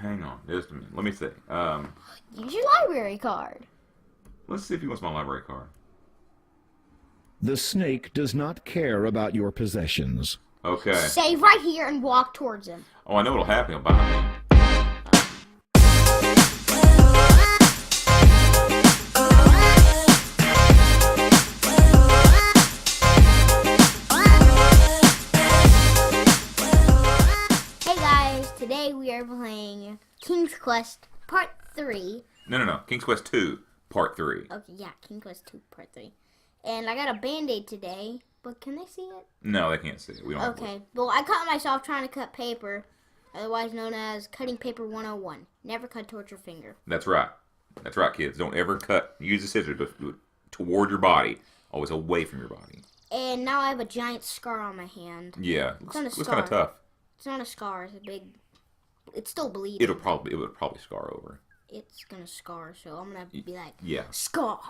hang on, just a minute. Let me see. Use your library card. Let's see if he wants my library card. The snake does not care about your possessions. Okay. Save right here and walk towards him. Oh, I know what'll happen. He'll buy me. Hey guys, today we are playing King's Quest Part 3. No. King's Quest 2, Part 3. Okay, yeah, King's Quest 2 Part 3. And I got a Band-Aid today, but can they see it? No, they can't see it. We don't. Okay, well, I cut myself trying to cut paper, otherwise known as cutting paper 101. Never cut towards your finger. That's right. That's right, kids. Don't ever cut. Use the scissors toward your body. Always away from your body. And now I have a giant scar on my hand. Yeah, It's not a looks scar. kind of tough. It's not a scar. It's a big. It's still bleeding. It would probably scar over. It's gonna scar, so I'm gonna be like, Yeah. scar.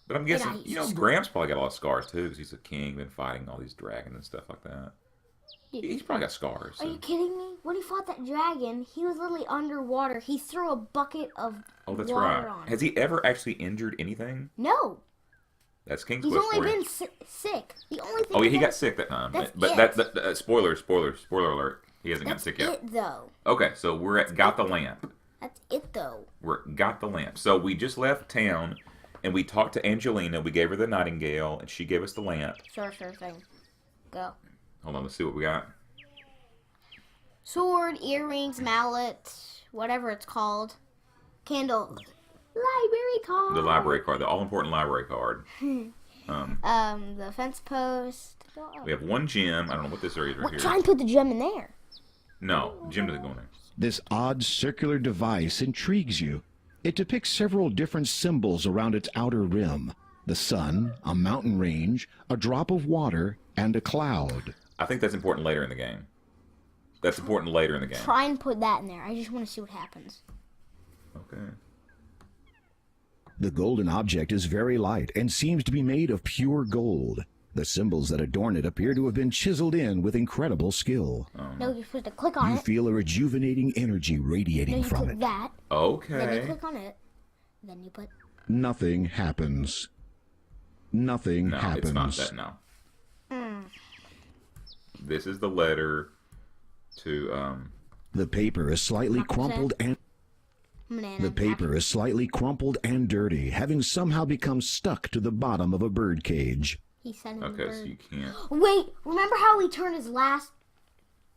But I'm guessing, Graham's probably got a lot of scars too, because he's a king, been fighting all these dragons and stuff like that. He's probably got scars. So. Are you kidding me? When he fought that dragon, he was literally underwater. He threw a bucket of that's water right. on. Has he ever actually injured anything? No. That's King's He's Quest only for you. been sick. The only thing. Oh yeah, he got sick that time. That's But spoiler alert. He hasn't gotten sick yet. That's it though. Okay, so we're at Got the Lamp. That's it though. We're at Got the Lamp. So we just left town, and we talked to Angelina. We gave her the nightingale, and she gave us the lamp. Sure thing. Go. Hold on, let's see what we got. Sword, earrings, mallet, whatever it's called. Candle. Library card. The library card, the all-important library card. The fence post. We have one gem. I don't know what this area is right here. Try and put the gem in there. No, gem doesn't go in there. This odd circular device intrigues you. It depicts several different symbols around its outer rim. The sun, a mountain range, a drop of water, and a cloud. I think that's important later in the game. That's important later in the game. Try and put that in there. I just want to see what happens. Okay. The golden object is very light and seems to be made of pure gold. The symbols that adorn it appear to have been chiseled in with incredible skill. No, you're supposed to click on You it. feel a rejuvenating energy radiating You from click it. that. Okay. Then you click on it. Then you put. Nothing happens. Nothing No, happens. it's not that, no. This is the letter to, The paper is slightly crumpled and Banana. the paper is slightly crumpled and dirty, having somehow become stuck to the bottom of a bird cage. He sent him okay, a so bird. you can't. Wait, remember how he turned his last.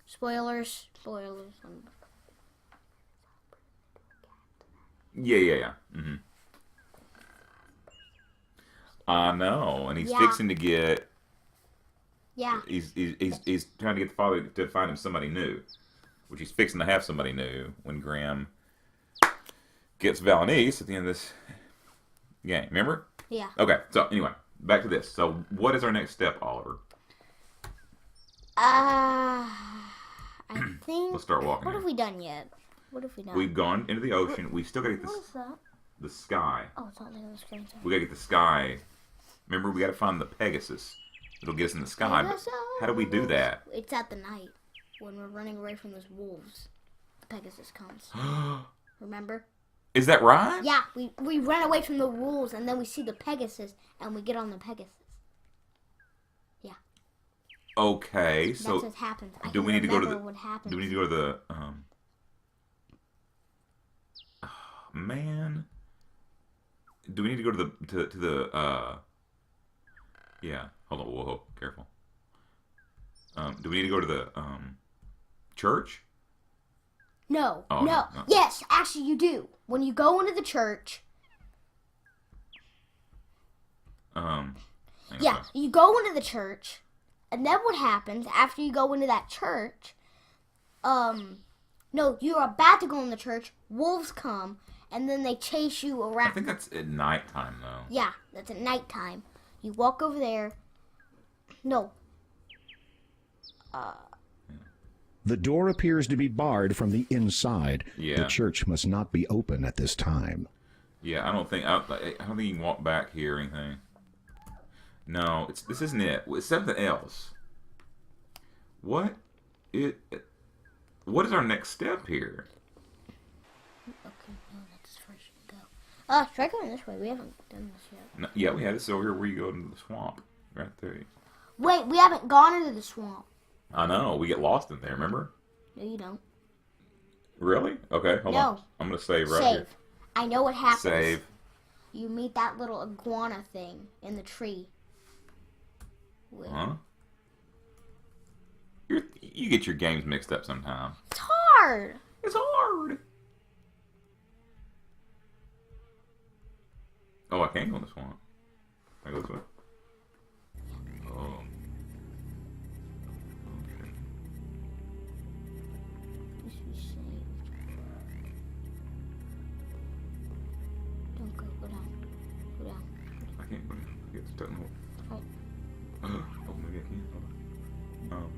Spoilers. Yeah. Mm-hmm. I know, and he's Yeah. fixing to get. Yeah. He's trying to get the father to find him somebody new, which he's fixing to have somebody new when Graham gets Valenice at the end of this game. Remember? Yeah. Okay. So anyway, back to this. So what is our next step, Oliver? I think. Let's start walking. What here. have we done yet? What have we done? We've gone into the ocean. We still gotta get What is that? the sky. Oh, it's on the other screen. Sorry. We gotta get the sky. Remember, we gotta find the Pegasus. It'll get us in the sky. But how do we do that? It's at the night when we're running away from those wolves. The Pegasus comes. Remember? Is that right? Yeah, we run away from the wolves and then we see the Pegasus and we get on the Pegasus. Yeah. Okay, That's so what happens. I do can we need to go to remember the? what happens. Do we need to go to the? Man. Do we need to go to the Yeah. Hold on. Whoa. Careful. Do we need to go to the church? No, Oh, no. no. Yes, actually you do. When you go into the church, Hang on yeah, a sec. you go into the church, and then what happens after you go into that church? No, you're about to go in the church. Wolves come, and then they chase you around. I think that's at nighttime though. Yeah, that's at nighttime. You walk over there. No. The door appears to be barred from the inside. Yeah. The church must not be open at this time. Yeah, I don't think you can walk back here or anything. No, this isn't it. It's something else. What is our next step here? Try going this way. We haven't done this yet. No, yeah, we had this over here where you go into the swamp. Right there. Wait, we haven't gone into the swamp. I know. We get lost in there, remember? No, you don't. Really? Okay, hold on. I'm going to save right here. I know what happens. Save. You meet that little iguana thing in the tree. Wait. Huh? You get your games mixed up sometimes. It's hard. It's hard. Oh, I can't go in the swamp. I go this way. Oh. Okay. This is saved. Don't go. Go down. Go down. I can't go down. I get stuck in the hole. Oh, maybe I can. Hold on.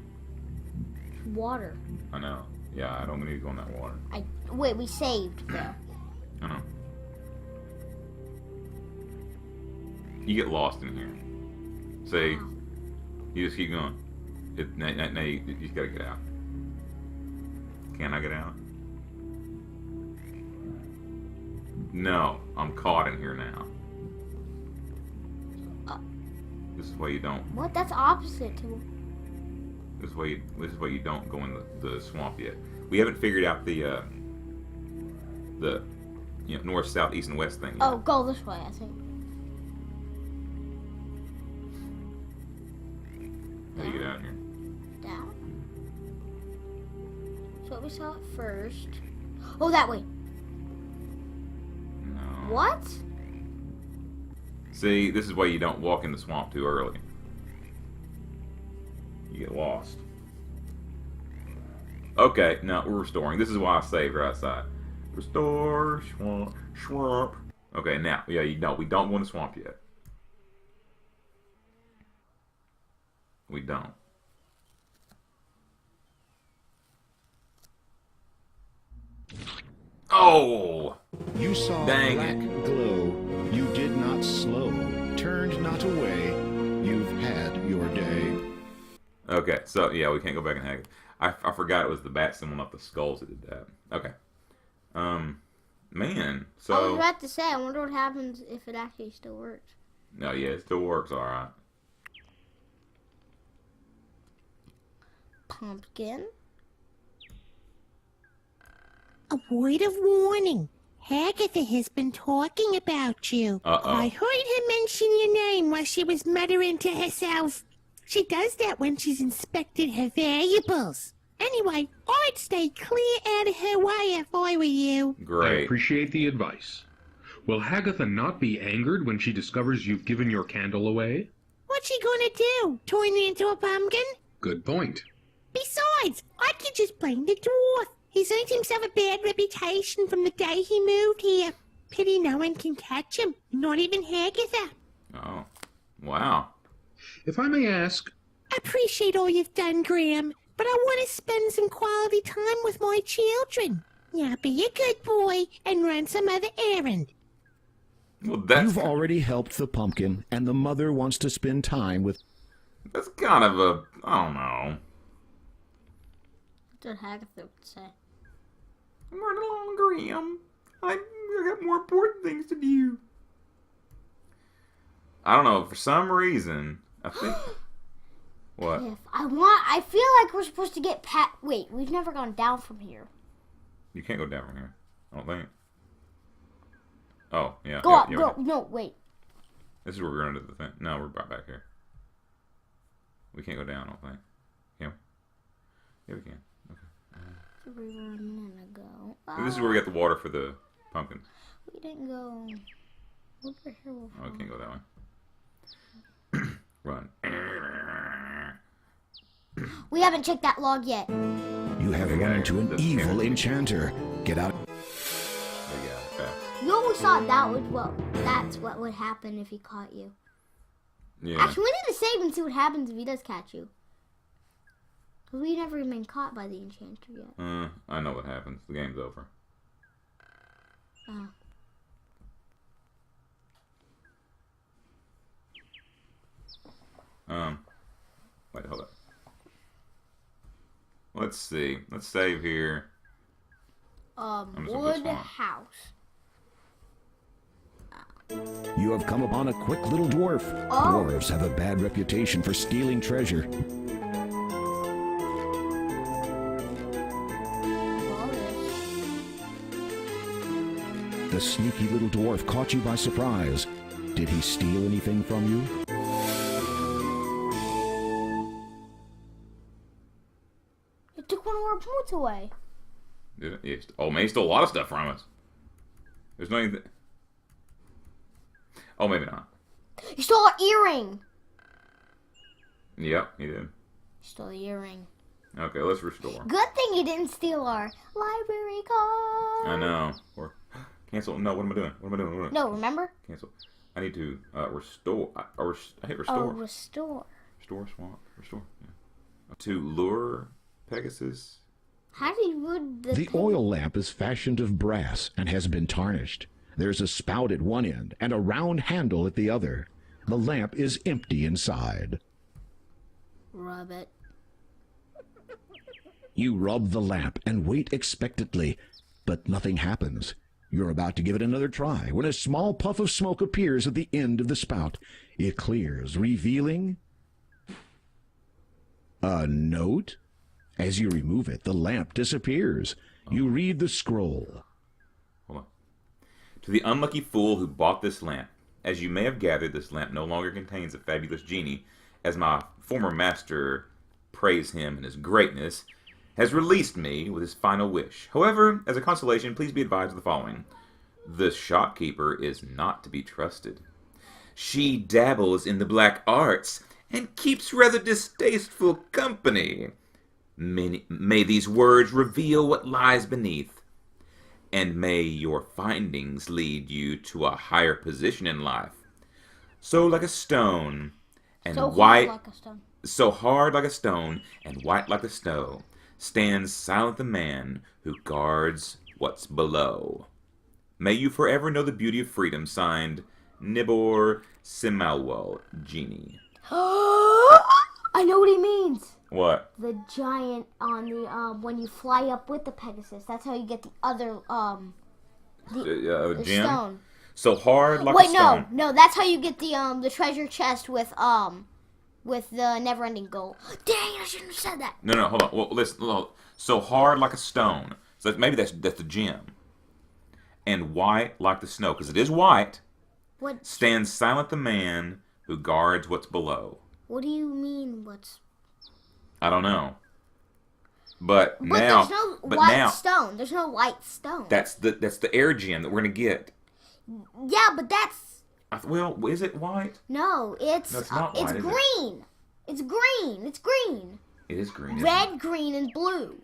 Water. I know. Yeah, I don't need to go in that water. Wait, we saved though. I know. You get lost in here. See, Wow. you just keep going. Now you just gotta get out. Can I get out? No, I'm caught in here now. This is why you don't. What? That's opposite to. This is why you don't go in the swamp yet. We haven't figured out the north, south, east, and west thing yet. Oh, go this way. I think. How do you get out here? Down. So we saw it first. Oh, that way. No. What? See, this is why you don't walk in the swamp too early. You get lost. Okay, now we're restoring. This is why I saved right outside. Restore, swamp. Okay, now, yeah, we don't go in the swamp yet. We don't. Oh! You saw Dang black it. glow. You did not slow. Turned not away. You've had your day. Okay, so yeah, we can't go back and hack it. I forgot it was the bat symbol, not the skulls that did that. Okay. Man, so... I was about to say, I wonder what happens if it actually still works. No, yeah, it still works, alright. Pumpkin. A word of warning. Agatha has been talking about you. Uh-oh. I heard her mention your name while she was muttering to herself. She does that when she's inspected her valuables. Anyway, I'd stay clear out of her way if I were you. I Great. appreciate the advice. Will Hagatha not be angered when she discovers you've given your candle away? What's she gonna do? Turn me into a pumpkin? Good point. Besides, I could just blame the dwarf. He's earned himself a bad reputation from the day he moved here. Pity no one can catch him, not even Hagatha. Oh. Wow. If I may ask, Appreciate all you've done, Graham, but I want to spend some quality time with my children. Now be a good boy and run some other errand. Well, that's... You've already helped the pumpkin, and the mother wants to spend time with... That's kind of a... I don't know. That's what Hagatha would say. I'm running along, Graham. I got more important things to do. I don't know. For some reason, I think... What? I feel like we're supposed to get Wait, we've never gone down from here. You can't go down from here. I don't think. Oh, yeah. Go yeah, up, yeah, go. No, wait. This is where we're going to do the thing. No, we're right back here. We can't go down, I don't think. Can we? Yeah, we can. Okay. So we were a minute ago. This is where we got the water for the pumpkins. We didn't go over here before. Oh, we can't go that way. Run. We haven't checked that log yet. You have run into an evil enchanter. Get out. There you go. Okay. You always thought that's what would happen if he caught you. Yeah. Actually, we need to save and see what happens if he does catch you. Because we never even been caught by the enchanter yet. I know what happens. The game's over. Oh. Wait, hold up. Let's see. Let's save here. just gonna Wood swamp. house. You have come upon a quick little dwarf. Oh. Dwarves have a bad reputation for stealing treasure. All this. The sneaky little dwarf caught you by surprise. Did he steal anything from you? It took one of our boots away. Oh man, he stole a lot of stuff from us. There's no anything. Oh, maybe not. You stole an earring. Yep, he did. You stole the earring. Okay, let's restore. Good thing you didn't steal our library card. I know. Or cancel. No, what am I doing? What am I doing? What am I doing? No, remember? Cancel. I need to restore. I hit restore. Oh, restore. Restore, swap, restore. Yeah. To lure Pegasus. How do you would The oil lamp is fashioned of brass and has been tarnished. There's a spout at one end and a round handle at the other. The lamp is empty inside. Rub it. You rub the lamp and wait expectantly, but nothing happens. You're about to give it another try when a small puff of smoke appears at the end of the spout. It clears, revealing a note. As you remove it, the lamp disappears. You read the scroll. Hold on. To the unlucky fool who bought this lamp, as you may have gathered, this lamp no longer contains a fabulous genie, as my former master, praise him and his greatness, has released me with his final wish. However, as a consolation, please be advised of the following. The shopkeeper is not to be trusted. She dabbles in the black arts and keeps rather distasteful company. May these words reveal what lies beneath, and may your findings lead you to a higher position in life. So like a stone, and So white, hard like a stone. so hard like a stone, and white like the snow, stands silent the man who guards what's below. May you forever know the beauty of freedom. Signed, Nibor Simalwell, Genie. I know what he means. What? The giant on the when you fly up with the Pegasus. That's how you get the other the Gem? stone. So hard like a Wait, stone. no, that's how you get the treasure chest with the never-ending gold. Dang, I shouldn't have said that. No, hold on. Well, listen. Look. So hard like a stone. So maybe that's the gem. And white like the snow, because it is white. What? Stands silent the man who guards what's below. What do you mean? What's? I don't know. But But now, there's no but white now, stone. There's no white stone. that's the air gem that we're gonna get. Yeah, but that's Well, is it white? no. It's No, it's not white, it's is it? green. It's green. It's green. It is green. isn't Red, green, and blue.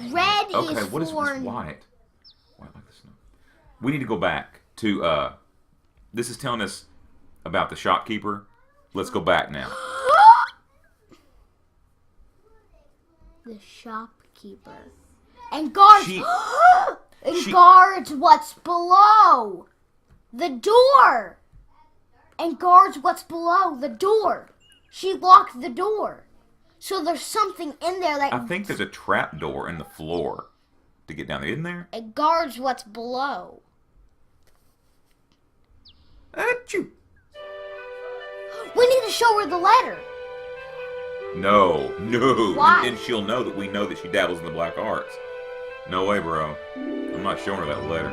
Red it? Okay, is what is for what's white? White like the snow. We need to go back to. This is telling us about the shopkeeper. Let's go back now. the shopkeeper and guards. She- and she- guards what's below the door. And guards what's below the door. She locked the door. So there's something in there that I think there's a trap door in the floor to get down there, isn't there? it guards what's below. Achoo! We need to show her the letter. No. Why? And then she'll know that we know that she dabbles in the black arts. No way, bro. I'm not showing her that letter.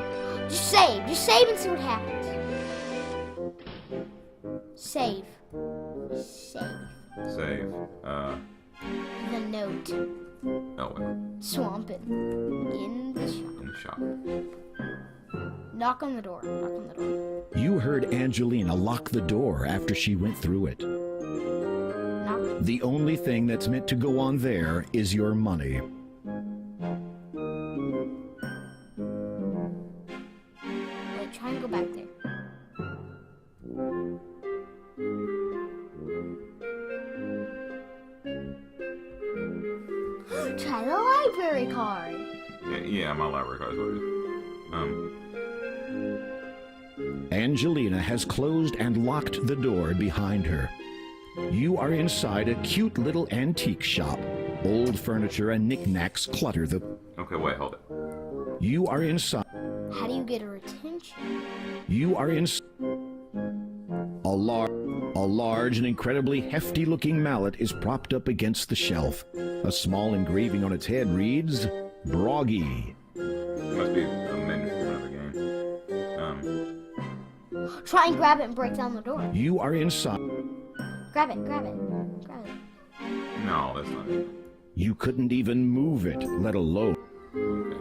Just save. Just save and see what happens. Save. Save. Save. The note. Oh, well. Swampin'. In the shop. In the shop. Knock on the door. Knock on the door. You heard Angelina lock the door after she went through it. Knock. The only thing that's meant to go on there is your money. Wait, try and go back there. Try the library card. Yeah, my library card is what it is. Angelina has closed and locked the door behind her. You are inside a cute little antique shop. Old furniture and knickknacks clutter the... Okay, wait, hold it. You are inside... How do you get her attention? You are in... A large and incredibly hefty-looking mallet is propped up against the shelf. A small engraving on its head reads, Broggy. Must be a menu for another game. Try and grab it and break down the door. You are inside. Grab it, grab it, grab it. No, that's not it. You couldn't even move it, let alone Okay.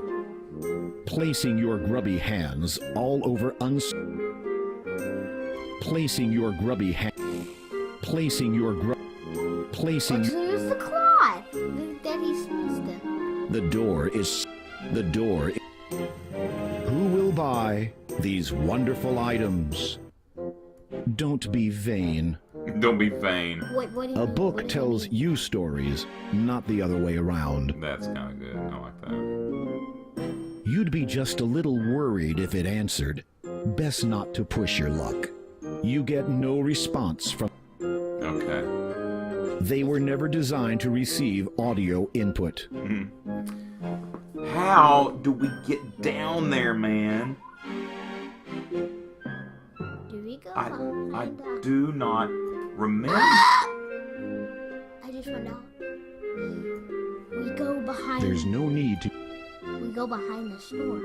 placing your grubby hands all over placing your grubby hand. Placing your placing. Let's use the cloth that he's used it. The door is. Who will buy these wonderful items? Don't be vain. Don't be vain. Wait, what do you A mean? book What do you tells mean? you stories, not the other way around. That's kind of good. I like that. You'd be just a little worried if it answered. Best not to push your luck. You get no response from. Okay. They were never designed to receive audio input. How do we get down there, man? Do we go I behind that? do not remember. I just found out. We go behind. There's no need to. We go behind the store.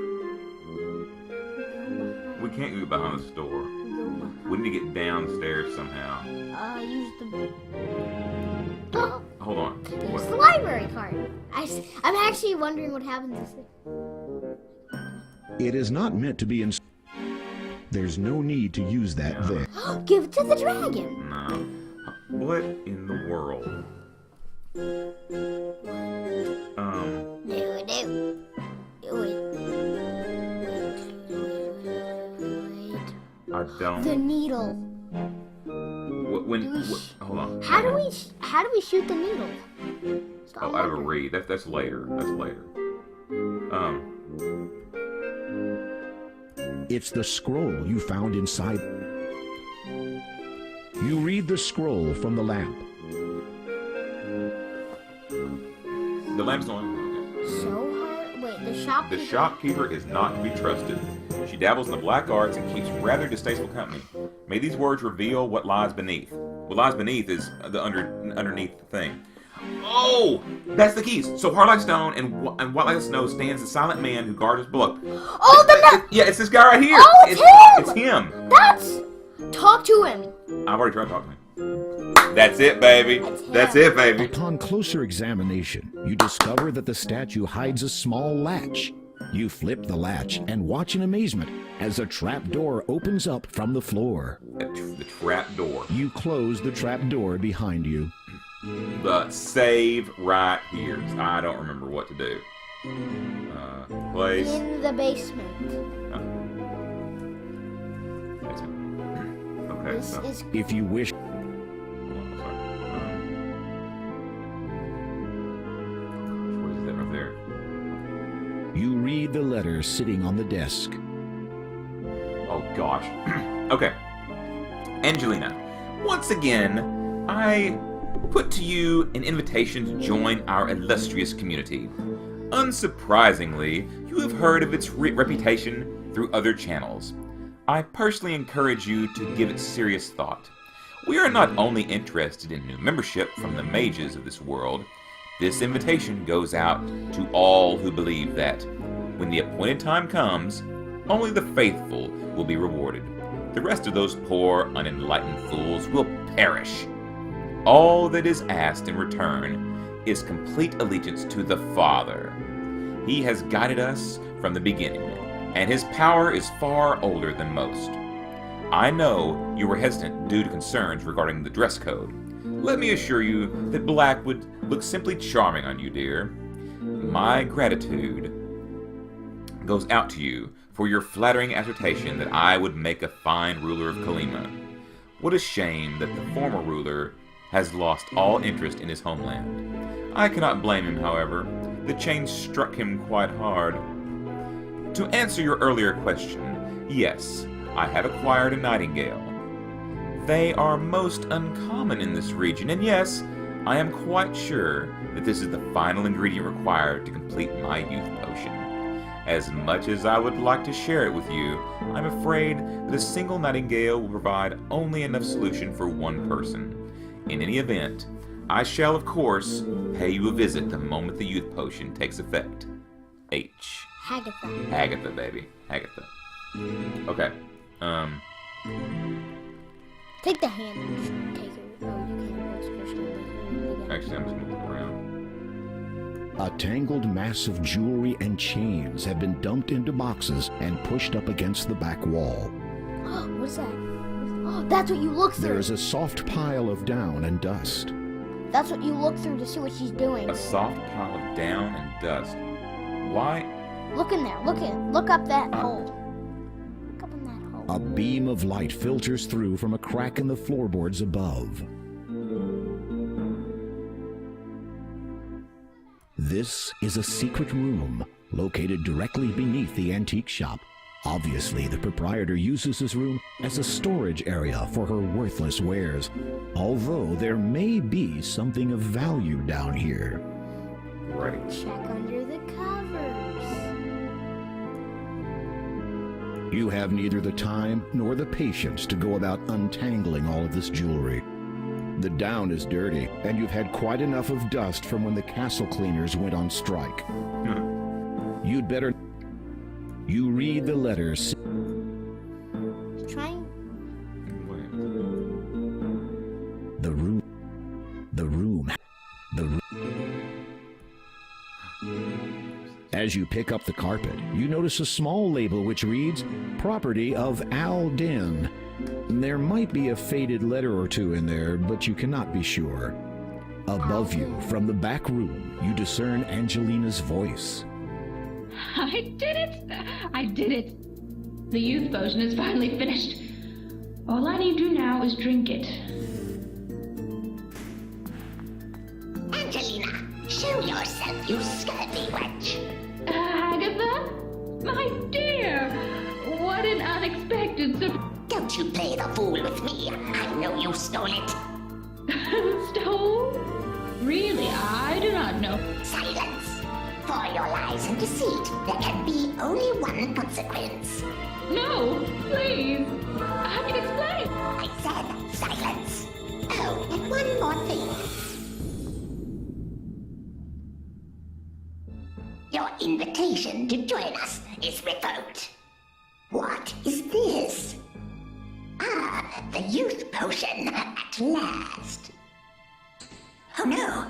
We can't go behind the store. We go behind. We need to get downstairs somehow. Use the. Hold on. Use What? the library card. I'm actually wondering what happens if It is not meant to be in. There's no need to use that Yeah. there. Give it to the dragon. No. What in the world? Do it. Do it. I don't. The needle. Hold on. How do we shoot the needle? Oh, out of a reed. That's later. That's later. It's the scroll you found inside. You read the scroll from the lamp. The lamp's on. So hard. Wait, the shopkeeper. The shopkeeper is not to be trusted. She dabbles in the black arts and keeps rather distasteful company. May these words reveal what lies beneath. What lies beneath is the underneath the thing. Oh, that's the keys. So hard like stone and white like snow stands the silent man who guards his book. Oh, Yeah, it's this guy right here. Oh, It's him. That's. Talk to him. I've already tried to talk to him. That's it, baby. That's it, baby. Upon closer examination, you discover that the statue hides a small latch. You flip the latch and watch in amazement as a trap door opens up from the floor. The trap door. You close the trap door behind you. The save right here. I don't remember what to do. Place. In the basement. Okay, This so. is. If you wish, Hold on, sorry. What is that right there? you read the letter sitting on the desk. Oh gosh. Okay. Angelina, once again, I put to you an invitation to join our illustrious community. Unsurprisingly, you have heard of its reputation through other channels. I personally encourage you to give it serious thought. We are not only interested in new membership from the mages of this world, this invitation goes out to all who believe that, when the appointed time comes, only the faithful will be rewarded. The rest of those poor, unenlightened fools will perish. All that is asked in return is complete allegiance to the Father. He has guided us from the beginning, and his power is far older than most. I know you were hesitant due to concerns regarding the dress code. Let me assure you that black would look simply charming on you, dear. My gratitude goes out to you for your flattering assertion that I would make a fine ruler of Kalima. What a shame that the former ruler has lost all interest in his homeland. I cannot blame him, however. The change struck him quite hard. To answer your earlier question, yes, I have acquired a nightingale. They are most uncommon in this region, and yes, I am quite sure that this is the final ingredient required to complete my youth potion. As much as I would like to share it with you, I'm afraid that a single nightingale will provide only enough solution for one person. In any event, I shall, of course, pay you a visit the moment the youth potion takes effect. H. Hagatha. Agatha, baby. Agatha. Okay. Take the hand and take it. Oh, you can't. That's Christian. Actually, I'm just moving around. A tangled mass of jewelry and chains have been dumped into boxes and pushed up against the back wall. What is that? Oh, that's what you look through. There is a soft pile of down and dust. That's what you look through to see what she's doing. A soft pile of down and dust. Why? Look in there. Look up that hole. Look up in that hole. A beam of light filters through from a crack in the floorboards above. This is a secret room located directly beneath the antique shop. Obviously, the proprietor uses this room as a storage area for her worthless wares, although there may be something of value down here. Right. Check under the covers. You have neither the time nor the patience to go about untangling all of this jewelry. The down is dirty, and you've had quite enough of dust from when the castle cleaners went on strike. You'd better... You read the letters. Trying. Wait. The room. As you pick up the carpet, you notice a small label which reads, "Property of Al Den." There might be a faded letter or two in there, but you cannot be sure. Above you, from the back room, you discern Angelina's voice. I did it! I did it! The youth potion is finally finished. All I need to do now is drink it. Angelina, show yourself, you scurvy wench. Agatha? My dear! What an unexpected surprise! Don't you play the fool with me. I know you stole it. Stole? Really, I do not know. Silence. For your lies and deceit, there can be only one consequence. No, please. I can explain. I said silence. Oh, and one more thing. Your invitation to join us is revoked. What is this? Ah, the youth potion at last. Oh no.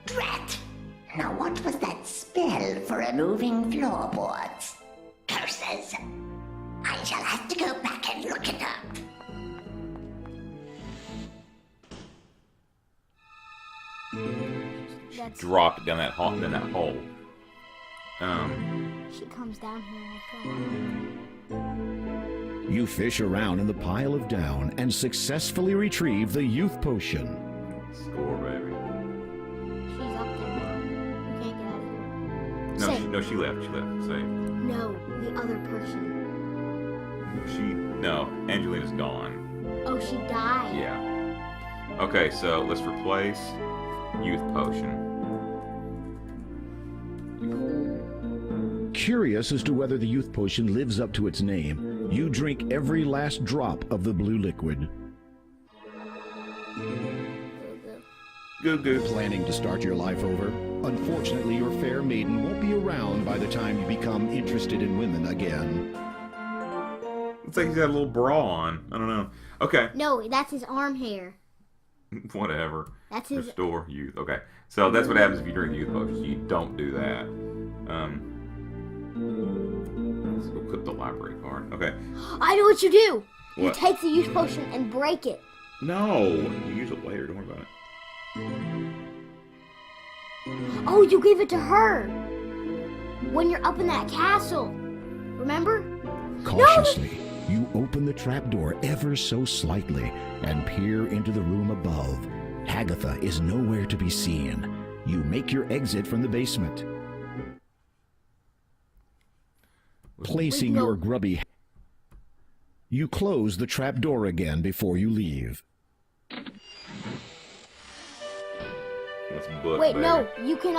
Drat. Now what was that spell for removing floorboards? Curses. I shall have to go back and look it up. That's. Drop it down that hole. She comes down here and I come. You fish around in the pile of down and successfully retrieve the youth potion. Score, baby. She's up there now. You can't get out of here. No, Say, she left. She left. Say. no, the other person. No, Angelina's gone. Oh, she died. Yeah. Okay, so let's replace youth potion. Curious as to whether the youth potion lives up to its name, you drink every last drop of the blue liquid. Good, good. Planning to start your life over? Unfortunately, your fair maiden won't be around by the time you become interested in women again. Looks like he's got a little bra on. I don't know. Okay. No, that's his arm hair. Whatever. That's his. Restore youth. Okay. So that's what happens if you drink youth potions. You don't do that. Let's go clip the library card. Okay. I know what you do. You What? take the youth potion and break it. No. You use it later. Don't worry about it. Oh, you gave it to her when you're up in that castle. Remember? Cautiously, you open the trapdoor ever so slightly and peer into the room above. Hagatha is nowhere to be seen. You make your exit from the basement. Placing Wait, no. your grubby... You close the trapdoor again before you leave. Let's book, Wait, baby. no. You can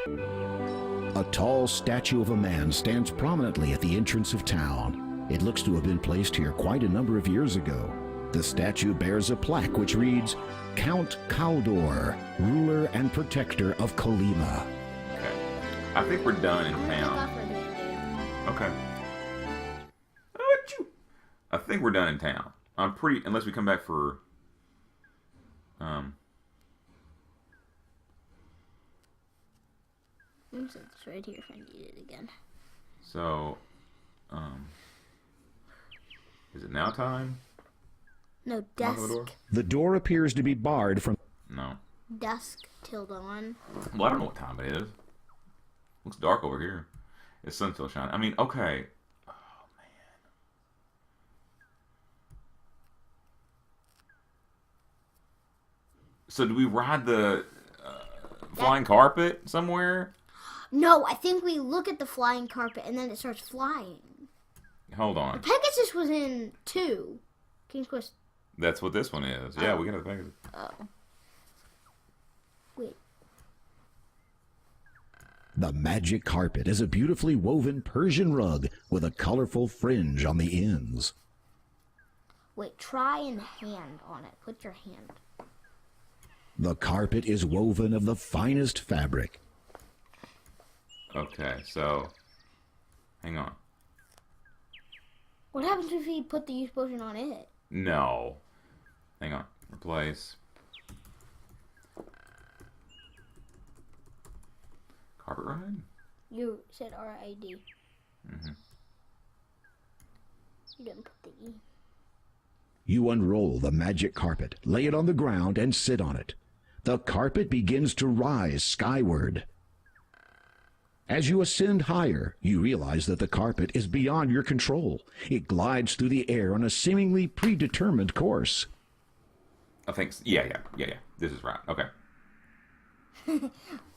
A tall statue of a man stands prominently at the entrance of town. It looks to have been placed here quite a number of years ago. The statue bears a plaque which reads, Count Caldor, ruler and protector of Colima. Okay. I think we're done in I'm gonna town. look up for the Okay. Achoo. I think we're done in town. I'm pretty, unless we come back for, It's right here if I need it again. so, is it now time? No, Knock on the door? dusk. The door appears to be barred from... No. Dusk till dawn. Well, I don't know what time it is. Looks dark over here. It's sun still shining. I mean, okay. Oh, man. So do we ride the flying carpet somewhere? No, I think we look at the flying carpet and then it starts flying. Hold on. Pegasus was in 2. King's Quest. That's what this one is. Yeah, we got the Pegasus. Oh. Wait. The magic carpet is a beautifully woven Persian rug with a colorful fringe on the ends. Wait, try and hand on it. Put your hand. The carpet is woven of the finest fabric. Okay, so hang on. What happens if we put the youth potion on it? No. Hang on. Replace. Carpet ride? You said R-I-D. Mm-hmm. You didn't put the E. You unroll the magic carpet, lay it on the ground, and sit on it. The carpet begins to rise skyward. As you ascend higher, you realize that the carpet is beyond your control. It glides through the air on a seemingly predetermined course. I think, yeah. This is right. Okay.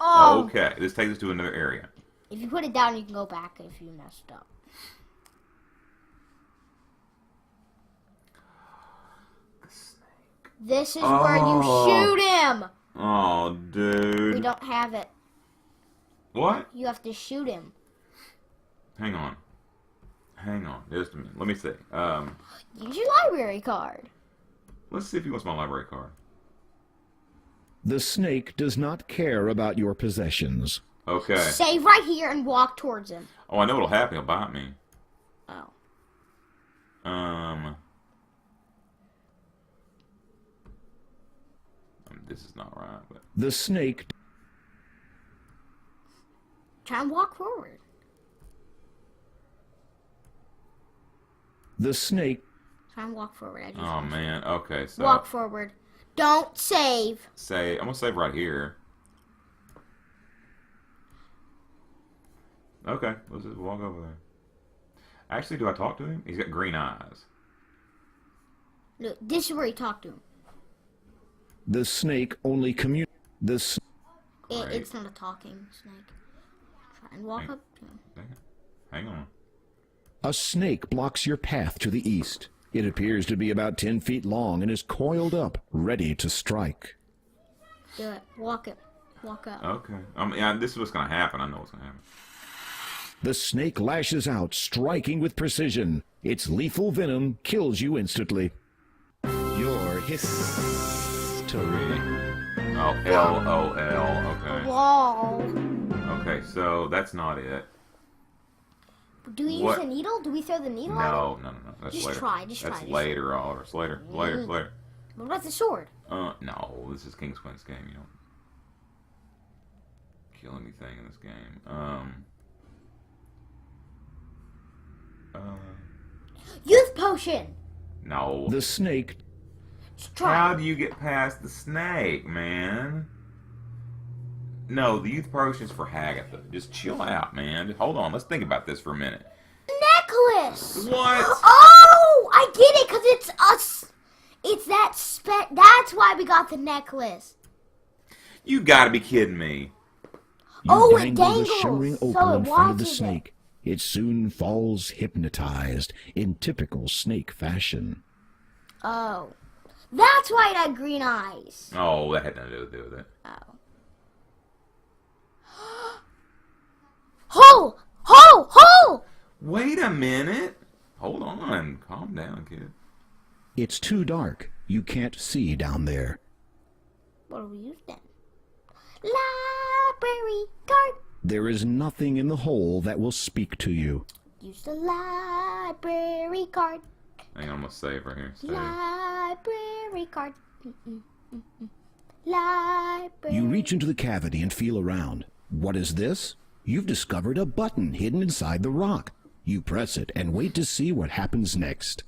Oh! Okay, this takes us to another area. If you put it down, you can go back if you messed up. This is where you shoot him! Oh, dude. We don't have it. What? You have to shoot him. Hang on. Just a minute. Let me see. Use your library card. Let's see if he wants my library card. The snake does not care about your possessions. Okay. Save right here and walk towards him. Oh, I know what'll happen. He'll bite me. Oh. This is not right, but The snake... Try and walk forward. The snake... Try and walk forward. I just oh man. Okay, so walk forward. Don't save. I'm gonna save right here. Okay, let's just walk over there. Actually, do I talk to him? He's got green eyes. No, this is where you talk to him. The snake only communicates... It's not a talking snake. Try and walk up to him. Hang on. A snake blocks your path to the east. It appears to be about 10 feet long and is coiled up, ready to strike. Do it. Walk it. Walk up. Okay. Yeah, this is what's gonna happen. I know what's gonna happen. The snake lashes out, striking with precision. Its lethal venom kills you instantly. Your history. Oh, LOL. Okay. Wall. Okay, so that's not it. Do we use a needle? Do we throw the needle at No, him? no. That's Just later. try, just That's try. later, Oliver. It's later. Later. What about the sword? No. This is King's Quest game. You don't kill anything in this game. Youth potion! No. The snake... Just try. How do you get past the snake, man? No, the youth potion's for Hagatha. Just chill out, man. Just hold on. Let's think about this for a minute. Necklace! What? Oh! I get it, because it's us. It's that that's why we got the necklace. You gotta be kidding me. You it dangle the dangles, shimmering so opal it in front of the watches it. snake. It soon falls hypnotized in typical snake fashion. Oh. That's why it had green eyes. Oh, that had nothing to do with it. Oh. Hole! Hole! Hole! Wait a minute. Hold on. Calm down, kid. It's too dark. You can't see down there. What do we use then? Library card. There is nothing in the hole that will speak to you. Use the library card. Hang on, I'm gonna save right here. Save. Library card. Library. You reach into the cavity and feel around. What is this? You've discovered a button hidden inside the rock. You press it and wait to see what happens next.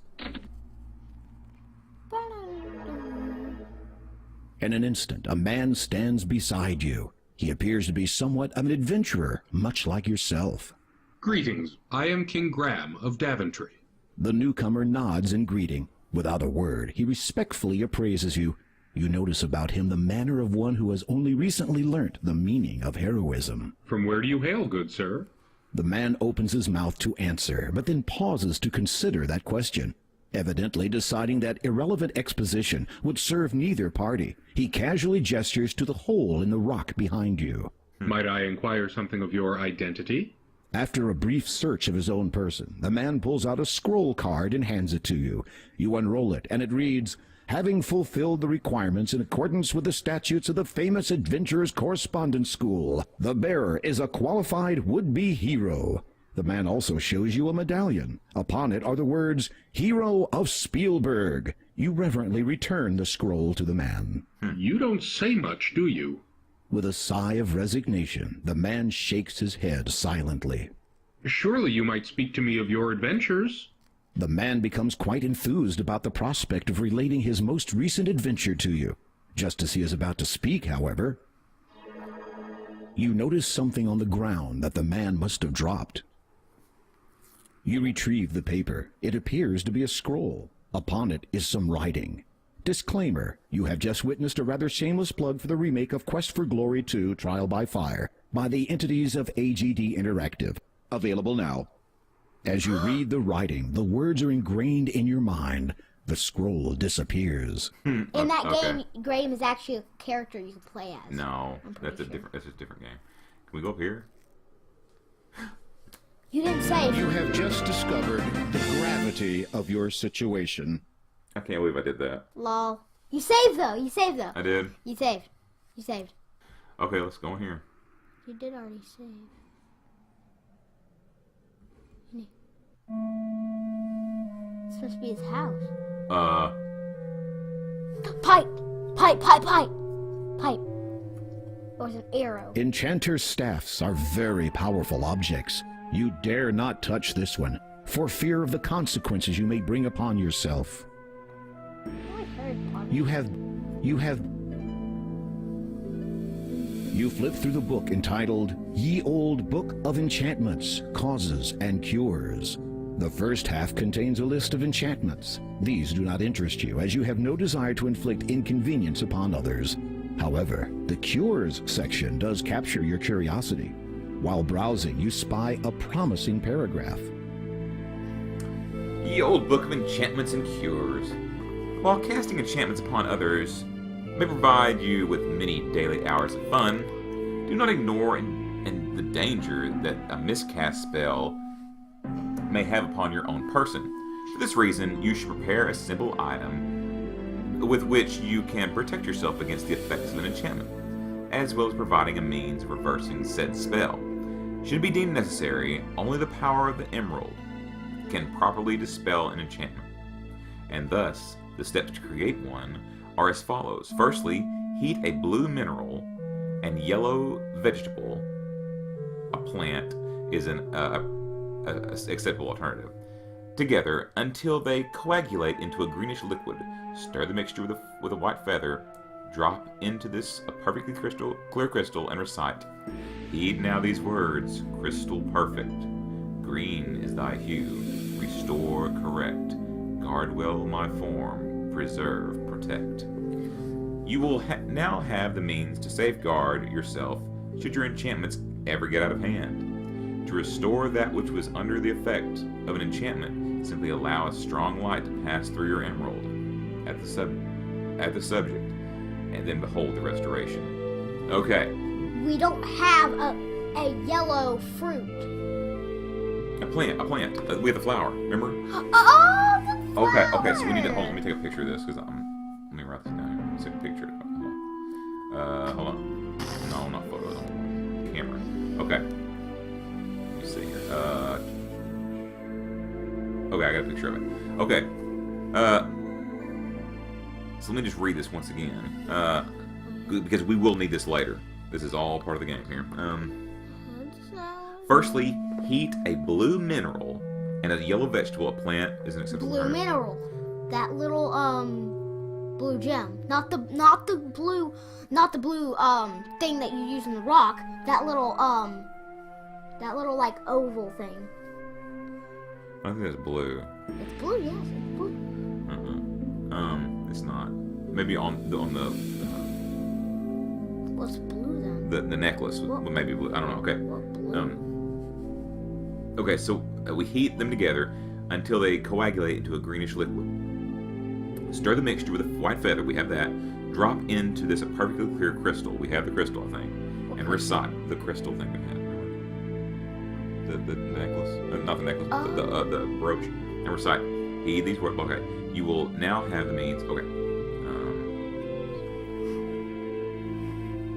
In an instant, a man stands beside you. He appears to be somewhat of an adventurer, much like yourself. Greetings. I am King Graham of Daventry. The newcomer nods in greeting. Without a word, he respectfully appraises you. You notice about him the manner of one who has only recently learnt the meaning of heroism. From where do you hail, good sir? The man opens his mouth to answer, but then pauses to consider that question. Evidently deciding that irrelevant exposition would serve neither party, he casually gestures to the hole in the rock behind you. Might I inquire something of your identity? After a brief search of his own person, the man pulls out a scroll card and hands it to you. You unroll it, and it reads, "Having fulfilled the requirements in accordance with the statutes of the famous Adventurers Correspondence School, the bearer is a qualified would-be hero." The man also shows you a medallion. Upon it are the words, "Hero of Spielberg." You reverently return the scroll to the man. You don't say much, do you? With a sigh of resignation, the man shakes his head silently. Surely you might speak to me of your adventures. The man becomes quite enthused about the prospect of relating his most recent adventure to you. Just as he is about to speak, however, you notice something on the ground that the man must have dropped. You retrieve the paper. It appears to be a scroll. Upon it is some writing. Disclaimer: you have just witnessed a rather shameless plug for the remake of Quest for Glory 2 Trial by Fire by the entities of AGD Interactive. Available now. As you read the writing, the words are ingrained in your mind. The scroll disappears. In that game, Graham is actually a character you can play as. No, that's a different game. Can we go up here? You didn't save. You have just discovered the gravity of your situation. I can't believe I did that. Lol. You saved though. You saved though. I did. You saved. You saved. Okay, let's go in here. You did already save. It's supposed to be his house. Pipe! Pipe, pipe, pipe! Pipe. Or an arrow. Enchanter's staffs are very powerful objects. You dare not touch this one, for fear of the consequences you may bring upon yourself. You flip through the book entitled Ye Old Book of Enchantments, Causes and Cures. The first half contains a list of enchantments. These do not interest you, as you have no desire to inflict inconvenience upon others. However, the Cures section does capture your curiosity. While browsing, you spy a promising paragraph. Ye Old Book of Enchantments and Cures. While casting enchantments upon others may provide you with many daily hours of fun, do not ignore the danger that a miscast spell may have upon your own person. For this reason, you should prepare a simple item with which you can protect yourself against the effects of an enchantment, as well as providing a means of reversing said spell. Should it be deemed necessary, only the power of the emerald can properly dispel an enchantment, and thus the steps to create one are as follows. Firstly, heat a blue mineral and yellow vegetable. A plant is an acceptable alternative. Together until they coagulate into a greenish liquid. Stir the mixture with a white feather. Drop into this a perfectly clear crystal and recite. Heed now these words, crystal perfect. Green is thy hue. Restore, correct. Guard well my form. Preserve, protect. You will now have the means to safeguard yourself should your enchantments ever get out of hand. To restore that which was under the effect of an enchantment, simply allow a strong light to pass through your emerald at the subject, and then behold the restoration. Okay. we don't have a yellow fruit. A plant. We have the flower. Remember? Oh, the Okay. flower. So we need to hold on. Let me take a picture of this because let me write this down here. Let me take a picture. Hold on. No, not photo. Camera. Okay. Let me see here. Okay, I got a picture of it. Okay. So let me just read this once again. Because we will need this later. This is all part of the game here. Firstly, heat a blue mineral and a yellow vegetable. A plant is an acceptable Blue alternative. mineral. That little blue gem. Not the blue thing that you use in the rock. That little like oval thing. I think that's blue. It's blue, yes, it's blue. It's not. Maybe on the What's blue then? the necklace What? maybe blue. I don't know. Okay. What blue? Okay, so we heat them together until they coagulate into a greenish liquid. Stir the mixture with a white feather. We have that. Drop into this a perfectly clear crystal. We have the crystal, I think. And recite the crystal thing we had. Remember? The necklace. Not the necklace, but the brooch. And recite. Heed these words. Okay. You will now have the means. Okay.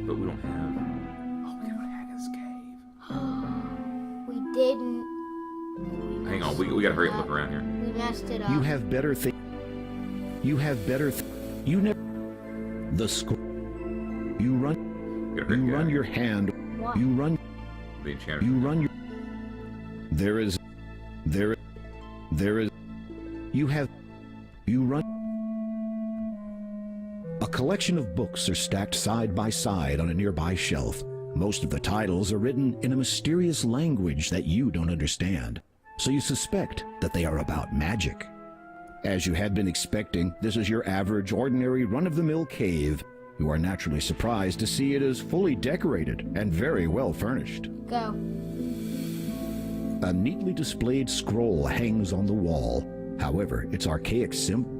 But we don't have. Oh, we gotta go to Haggis Cave. We didn't. Hang on, we gotta hurry up and look around here. We messed it up. You have better things. You have better. You never. The scroll. You run. We gotta hurry You up. run your hand. What? You run. The enchanter. You run your. There is. There is. You have. You run. A collection of books are stacked side by side on a nearby shelf. Most of the titles are written in a mysterious language that you don't understand, so you suspect that they are about magic. As you had been expecting, this is your average, ordinary, run-of-the-mill cave. You are naturally surprised to see it is fully decorated and very well furnished. Go. A neatly displayed scroll hangs on the wall. However, its archaic symbol.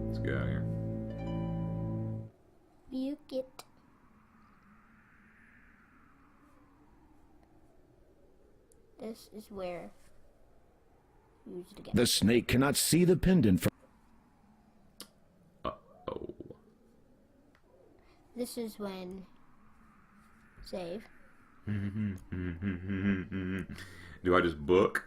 Let's get out of here. Buke it. This is where you use it again. The snake cannot see the pendant from. Uh-oh. This is when save. Do I just book?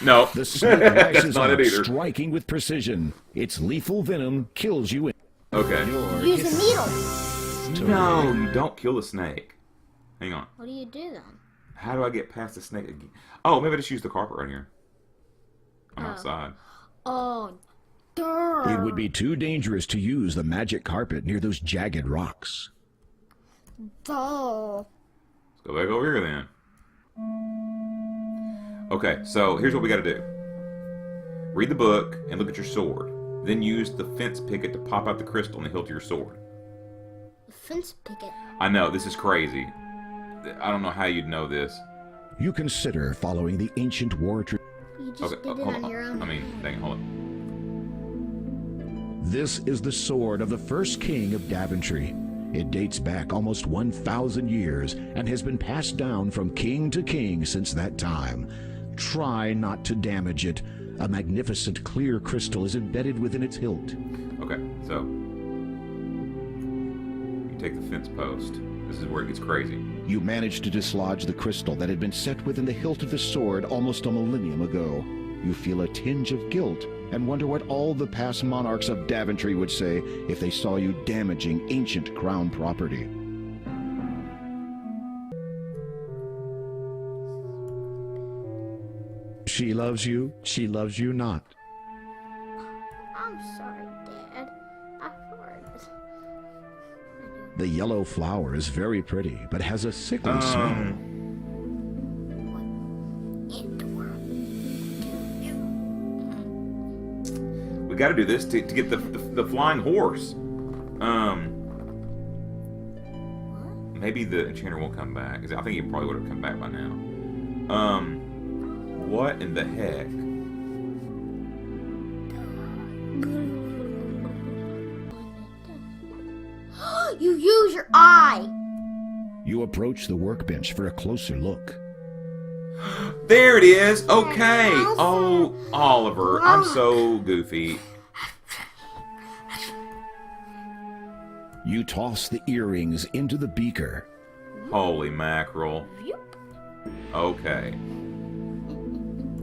No. The snake That's lashes not out, it either. striking with precision. Its lethal venom kills you. Okay. Use a needle. No, you don't kill the snake. Hang on. What do you do then? How do I get past the snake again? Oh, maybe I just use the carpet right here. I'm Oh. outside. Oh, darn. It would be too dangerous to use the magic carpet near those jagged rocks. Duh. Let's go back over here then. Okay, so here's what we gotta do. Read the book and look at your sword. Then use the fence picket to pop out the crystal in the hilt of your sword. The fence picket. I know, this is crazy. I don't know how you'd know this. You consider following the ancient war tradition. You just Okay, did it hold on your own. I mean, dang it, hold on. This is the sword of the first king of Daventry. It dates back almost 1,000 years and has been passed down from king to king since that time. Try not to damage it. A magnificent clear crystal is embedded within its hilt. Okay, so you take the fence post. This is where it gets crazy. You managed to dislodge the crystal that had been set within the hilt of the sword almost a millennium ago. You feel a tinge of guilt and wonder what all the past monarchs of Daventry would say if they saw you damaging ancient crown property. She loves you not. I'm sorry, Dad. I farted. The yellow flower is very pretty, but has a sickly smell. We got to do this to get the flying horse. Maybe the enchanter won't come back. 'Cause I think he probably would have come back by now. What in the heck? You use your eye. You approach the workbench for a closer look. There it is. Okay. Oh, Oliver, I'm so goofy. You toss the earrings into the beaker. Holy mackerel. Okay.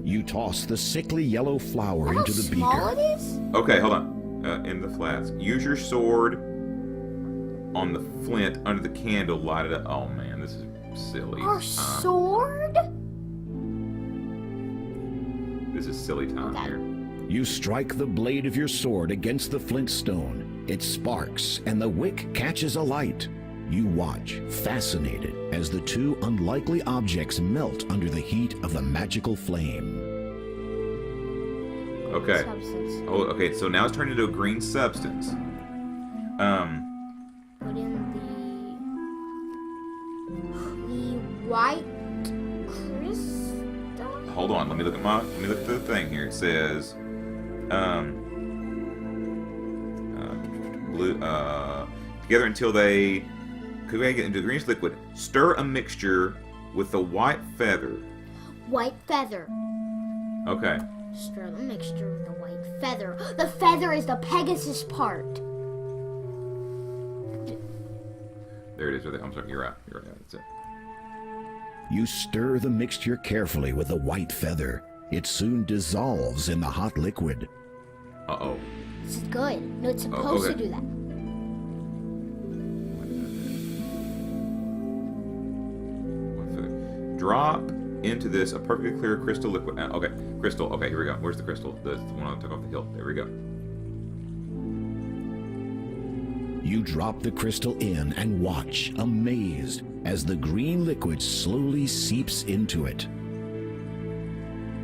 You toss the sickly yellow flower How into the small beaker. it is? Okay, hold on. In the flask. Use your sword on the flint under the candle. Light it up. Oh man, this is silly. Our sword? This is silly time here. You strike the blade of your sword against the flint stone. It sparks, and the wick catches alight. You watch, fascinated, as the two unlikely objects melt under the heat of the magical flame. Okay. Substance. Oh, okay. So now it's turned into a green substance. Put in the white crystal. Hold on. Let me look at the thing here. It says, blue. Together until they get into the greenish liquid. Stir a mixture with the white feather. White feather. Okay. Stir the mixture with the white feather. The feather is the Pegasus part. There it is. Right there. I'm sorry. You're right. You're right. That's it. You stir the mixture carefully with the white feather. It soon dissolves in the hot liquid. Uh-oh. This is good. No, it's supposed okay. to do that. Drop into this a perfectly clear crystal liquid. Okay, crystal. Okay, here we go. Where's the crystal? The one I took off the hill. There we go. You drop the crystal in and watch, amazed, as the green liquid slowly seeps into it.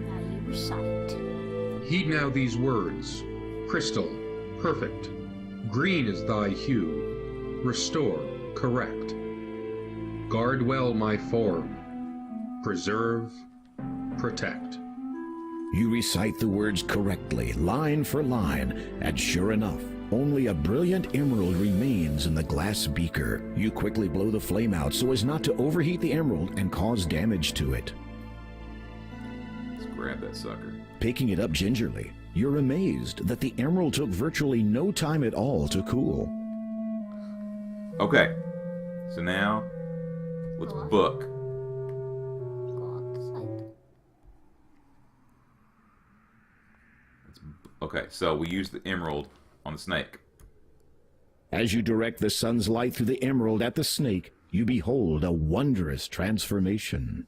Now you recite. Heed now these words. Crystal, perfect. Green is thy hue. Restore, correct. Guard well my form. Preserve, protect. You recite the words correctly, line for line, and sure enough, only a brilliant emerald remains in the glass beaker. You quickly blow the flame out so as not to overheat the emerald and cause damage to it. Let's grab that sucker. Picking it up gingerly, you're amazed that the emerald took virtually no time at all to cool. Okay. So now, let's book. Okay, so we use the emerald on the snake. As you direct the sun's light through the emerald at the snake, you behold a wondrous transformation.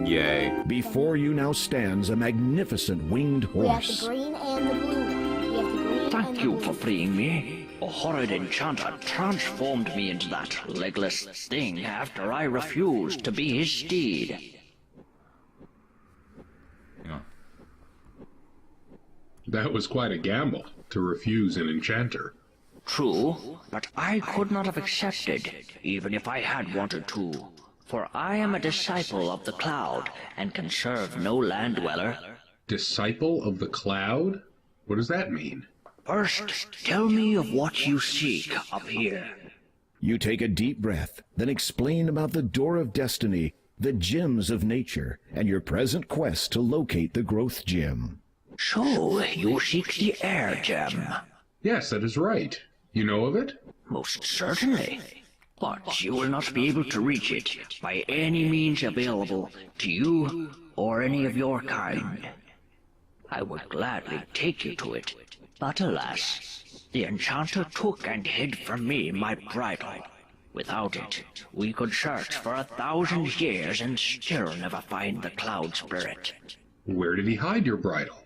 Yay. Before you now stands a magnificent winged We have the horse. green and the blue one. We have the green Thank and you the for blue. freeing me. A horrid enchanter transformed me into that legless thing after I refused to be his steed. Hang on. That was quite a gamble, to refuse an enchanter. True, but I could not have accepted, even if I had wanted to. For I am a disciple of the cloud, and can serve no land dweller. Disciple of the cloud? What does that mean? First, tell me of what you seek up here. You take a deep breath, then explain about the door of destiny, the gems of nature, and your present quest to locate the growth gem. So, you seek the air gem? Yes, that is right. You know of it? Most certainly. But you will not be able to reach it by any means available to you or any of your kind. I would gladly take you to it, but alas, the enchanter took and hid from me my bridle. Without it, we could search for 1,000 years and still never find the cloud spirit. Where did he hide your bridle?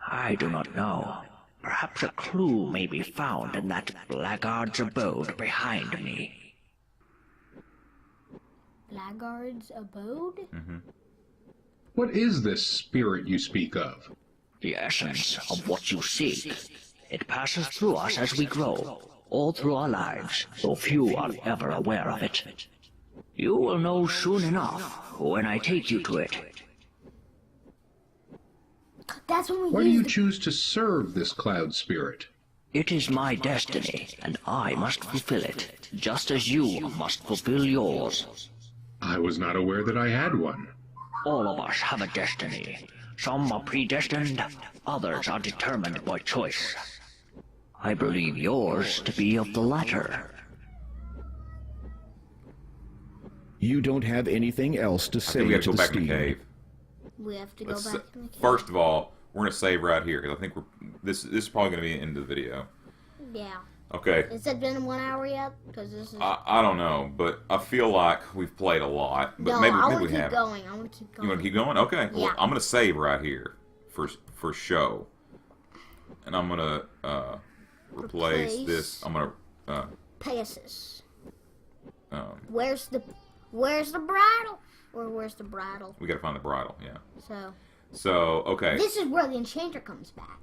I do not know. Perhaps a clue may be found in that blackguard's abode behind me. Blackguard's abode? What is this spirit you speak of? The essence of what you seek. It passes through us as we grow, all through our lives, though few are ever aware of it. You will know soon enough when I take you to it. That's when we Why do you use choose to serve this cloud spirit? It is my destiny, and I must fulfill it, just as you must fulfill yours. I was not aware that I had one. All of us have a destiny. Some are predestined, others are determined by choice. I believe yours to be of the latter. You don't have anything else to I say think we have to to go the back in the steed. cave. We have to go Let's, back to the cave. first of all, we're gonna save right here because I think this is probably gonna be the end of the video. Yeah. Okay. Has it been 1 hour yet? Because this is. I don't know, but I feel like we've played a lot. But No, maybe I want we to keep haven't. going. I want to keep going. You want to keep going? Okay. Well, Yeah. I'm gonna save right here for show, and I'm gonna replace this. I'm gonna Pegasus. um, Where's the bridle? Or where's the bridle? we gotta find the bridle. Yeah. So Okay. this is where the enchanter comes back.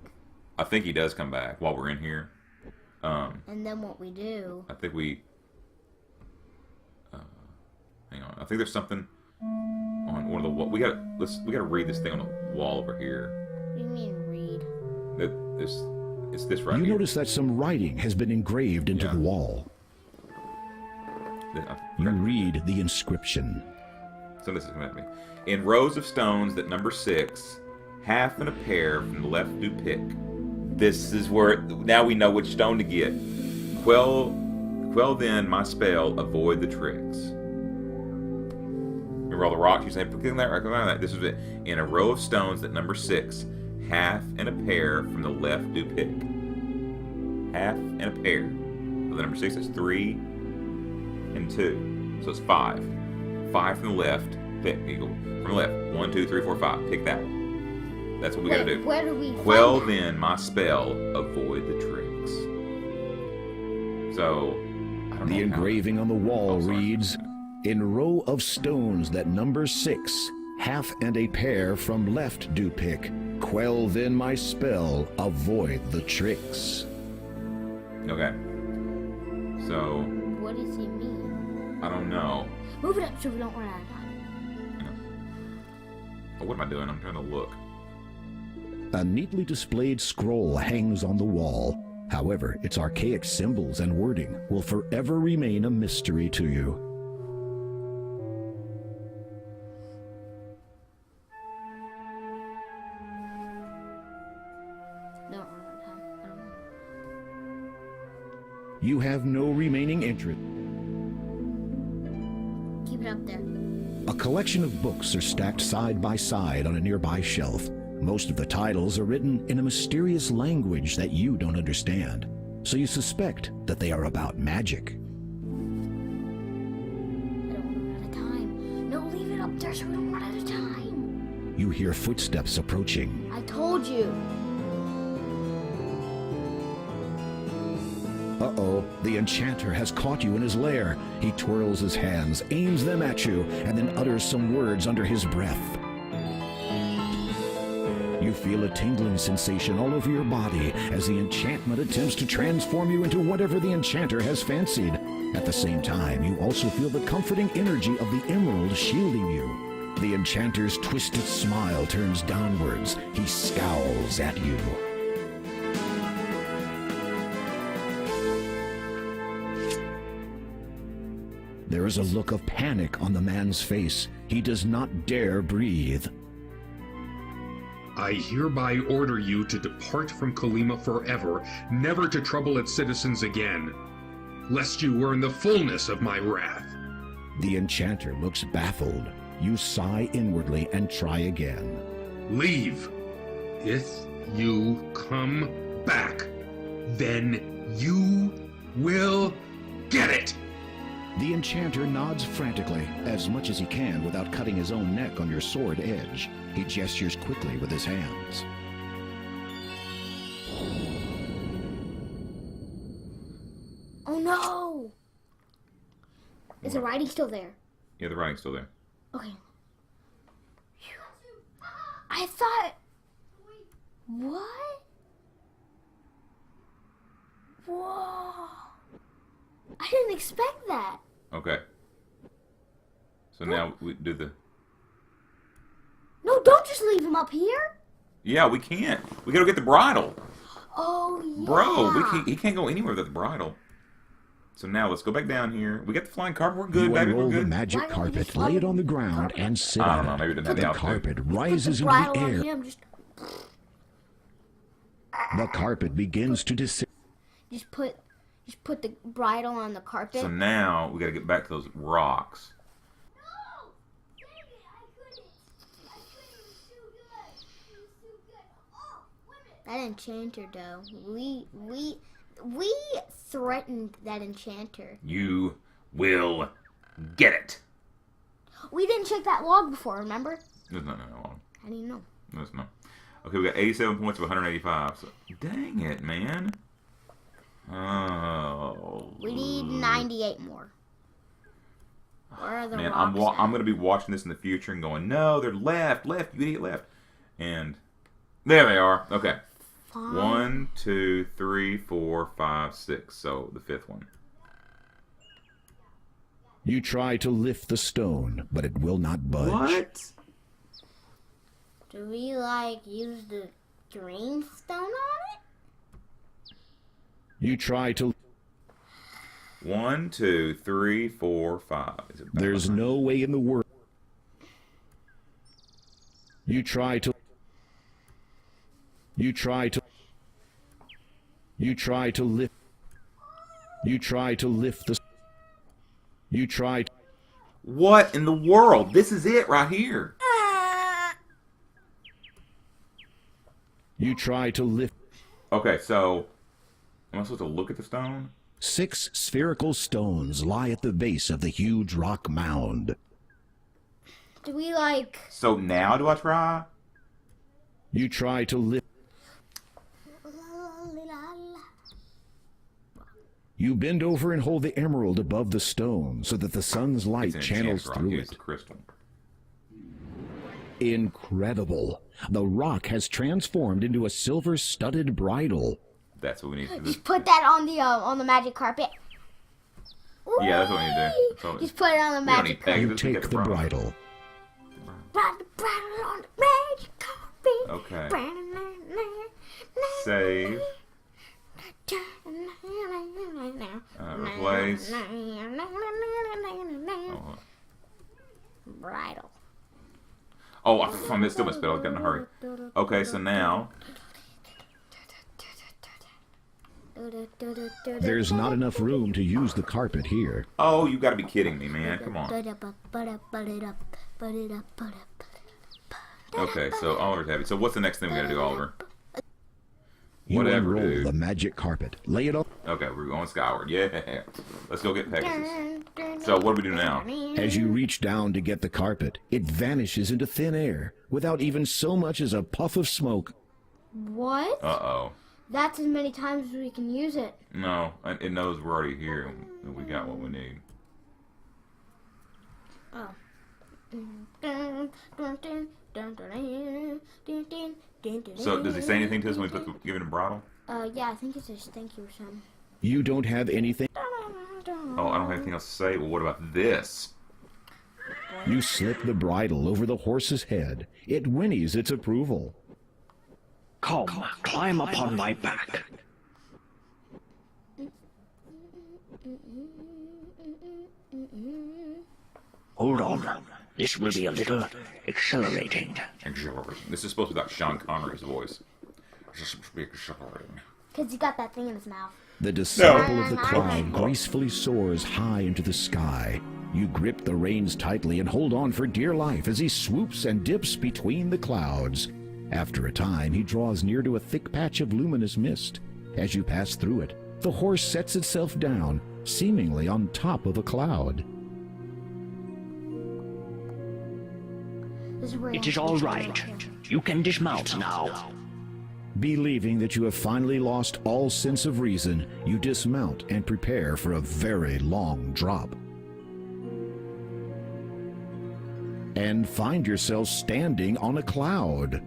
I think he does come back while we're in here. And then what we do? I think we. Hang on. I think there's something on one of the wall. We gotta read this thing on the wall over here. What do you mean read? It's this right You here. notice that some writing has been engraved into Yeah. the wall. You read the inscription. So this is going to be in rows of stones that number 6, half and a pair from the left do pick. This is where now we know which stone to get. Quell then my spell, avoid the tricks. Remember all the rocks you say, click on that, right, click on that. This is it. In a row of stones that number 6, half and a pair from the left do pick. Half and a pair. So the number 6 is 3 and 2. So it's 5. 5 from the left. Pick. You go from the left. 1, 2, 3, 4, 5. Pick that one. That's what we gotta do. Where do we Quell find that? then my spell, avoid the tricks. So I don't The know how- engraving on the wall Oh, sorry. reads, in row of stones that number 6, half and a pair from left do pick. Quell then my spell, avoid the tricks. Okay. So What does he mean? I don't know. Move it up so we don't run out of time. Oh, what am I doing? I'm trying to look. A neatly displayed scroll hangs on the wall. However, its archaic symbols and wording will forever remain a mystery to you. Don't run out of time. I don't know. You have no remaining interest. Keep it up there. A collection of books are stacked side by side on a nearby shelf. Most of the titles are written in a mysterious language that you don't understand, so you suspect that they are about magic. I don't want to run out of time. No, leave it up there so we don't run out of time. You hear footsteps approaching. I told you. Uh-oh, the enchanter has caught you in his lair. He twirls his hands, aims them at you, and then utters some words under his breath. You feel a tingling sensation all over your body as the enchantment attempts to transform you into whatever the enchanter has fancied. At the same time, you also feel the comforting energy of the emerald shielding you. The enchanter's twisted smile turns downwards. He scowls at you. There is a look of panic on the man's face. He does not dare breathe. I hereby order you to depart from Kalima forever, never to trouble its citizens again, lest you earn the fullness of my wrath. The enchanter looks baffled. You sigh inwardly and try again. Leave. If you come back, then you will get it. The enchanter nods frantically, as much as he can without cutting his own neck on your sword edge. He gestures quickly with his hands. Oh no! Is the writing still there? Yeah, the writing's still there. Okay. Phew. I thought. What? Whoa! I didn't expect that. Okay. So now we do the. No, don't just leave him up here. Yeah, we can't. We gotta get the bridle. Oh yeah. Bro, he can't go anywhere without the bridle. So now let's go back down here. We got the flying carpet. We're good, You baby. We're unroll the good. magic Why don't we just carpet, lay it on the follow the ground, carpet? and sit I don't on know. Maybe it it. doesn't have the The altitude. carpet Put rises the into bridle the on air. him. The carpet begins to descend. Just put the bridle on the carpet. So now we got to get back to those rocks. That enchanter, though, we threatened that enchanter. You will get it. We didn't check that log before, remember? No. How do you know? There's no. Okay, we got 87 points of 185. So, dang it, man. Oh. We need 98 more. Where are the Man, rocks I'm gonna be watching this in the future and going, no, they're left, you idiot, left. And there they are. Okay. Fine. 1, 2, 3, 4, 5, 6. So the fifth one. You try to lift the stone, but it will not budge. What? Do we, use the green stone on it? You try to... 1, 2, 3, 4, 5. Is it back There's behind? no way in the world. You try to... You try to... You try to lift... You try to lift the... You try to... What in the world? This is it right here. You try to lift... Okay, so am I supposed to look at the stone? 6 spherical stones lie at the base of the huge rock mound. Do we, So now do I try? You try to lift... You bend over and hold the emerald above the stone so that the sun's light It's an channels enchanted rock. through Yeah, it. it's a crystal. Incredible. The rock has transformed into a silver-studded bridle. That's what we need for this. Just put that on the magic carpet. Yeah, that's what we need to do. That's all we- Just put it on the We don't magic need carpet. You Pegasus, we take got the bridle. bridle. Ride the bridle on the magic carpet. Okay. Save. Replace. Bridle. Oh, I missed still missed it. I got in a hurry. Okay, so now There's not enough room to use the carpet here. oh, you got to be kidding me, man! Come on. Okay, so Oliver's happy. So what's the next thing we got to do, Oliver? You Whatever, unroll dude. the magic carpet. Lay it on. Okay, we're going skyward. Yeah, let's go get Pegasus. So what do we do now? As you reach down to get the carpet, it vanishes into thin air without even so much as a puff of smoke. What? Uh-oh. That's as many times as we can use it. No, it knows we're already here and we got what we need. Oh. So does he say anything to us when we give him a bridle? Yeah, I think it says thank you or something. You don't have anything. Oh, I don't have anything else to say. Well, what about this? You slip the bridle over the horse's head. It whinnies its approval. Come, climb upon my back. Hold on. This will be a little accelerating. Exhilarating. This is supposed to be like Sean Connery's voice. This is supposed to be exhilarating. Because he got that thing in his mouth. The disciple of the cloud gracefully soars high into the sky. You grip the reins tightly and hold on for dear life as he swoops and dips between the clouds. After a time, he draws near to a thick patch of luminous mist. As you pass through it, the horse sets itself down, seemingly on top of a cloud. This is where It is all right. You can dismount now. Believing that you have finally lost all sense of reason, you dismount and prepare for a very long drop. And find yourself standing on a cloud.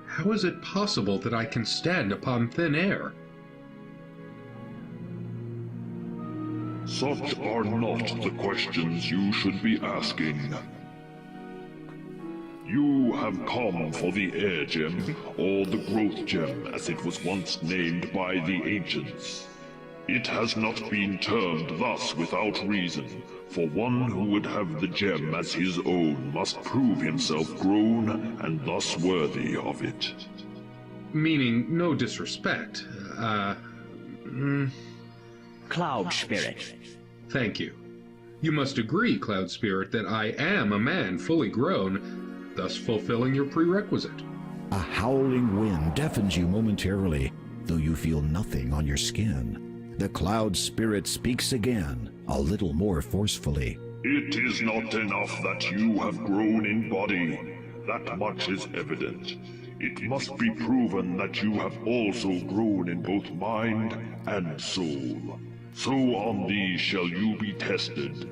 How is it possible that I can stand upon thin air? Such are not the questions you should be asking. You have come for the Air Gem, or the Growth Gem, as it was once named by the ancients. It has not been termed thus without reason, for one who would have the gem as his own must prove himself grown and thus worthy of it. Meaning, no disrespect. Cloud Spirit. Thank you. You must agree, Cloud Spirit, that I am a man fully grown, thus fulfilling your prerequisite. A howling wind deafens you momentarily, though you feel nothing on your skin. The Cloud Spirit speaks again, a little more forcefully. It is not enough that you have grown in body. That much is evident. It must be proven that you have also grown in both mind and soul. So on these shall you be tested.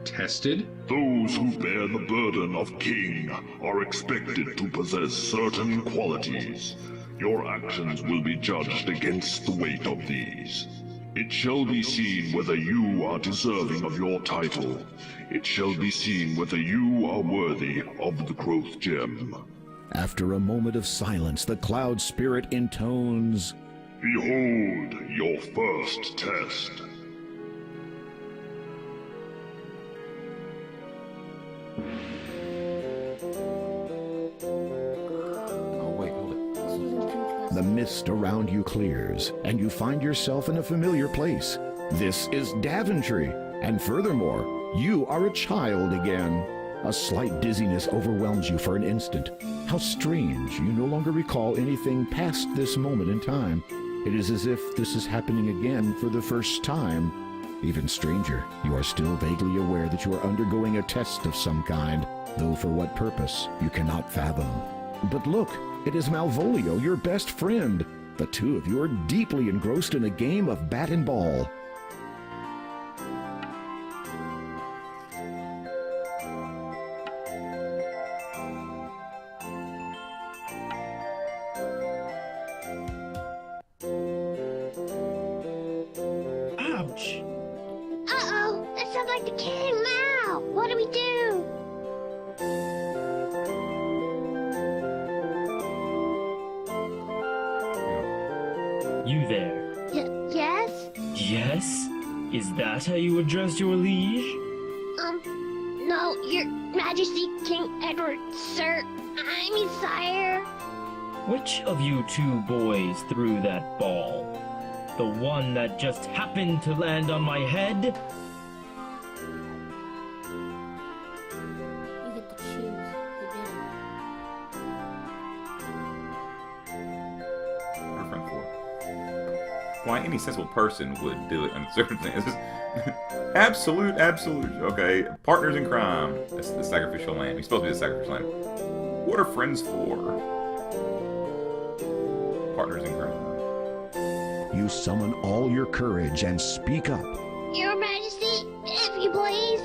Tested? Those who bear the burden of king are expected to possess certain qualities. Your actions will be judged against the weight of these. It shall be seen whether you are deserving of your title. It shall be seen whether you are worthy of the Growth Gem. After a moment of silence, the Cloud Spirit intones, Behold your first test. Oh, wait, hold it. the mist around you clears, and you find yourself in a familiar place. This is Daventry, and furthermore, you are a child again. A slight dizziness overwhelms you for an instant. How strange, you no longer recall anything past this moment in time. It is as if this is happening again for the first time. Even stranger, you are still vaguely aware that you are undergoing a test of some kind, though for what purpose, you cannot fathom. But look, it is Malvolio, your best friend. The two of you are deeply engrossed in a game of bat and ball. Ouch! Uh-oh, that sounds like the king now. What do we do? You there. Yes? Yes? Is that how you address your liege? No, your majesty, King Edward, sir. I mean, sire. Which of you two boys threw that ball? The one that just happened to land on my head? You get to choose. You did. Reference 4. Why any sensible person would do it under certain things. Absolute. Okay, partners in crime. That's the sacrificial lamb. He's supposed to be the sacrificial lamb. What are friends for? Partners in crime. You summon all your courage and speak up. Your majesty, if you please.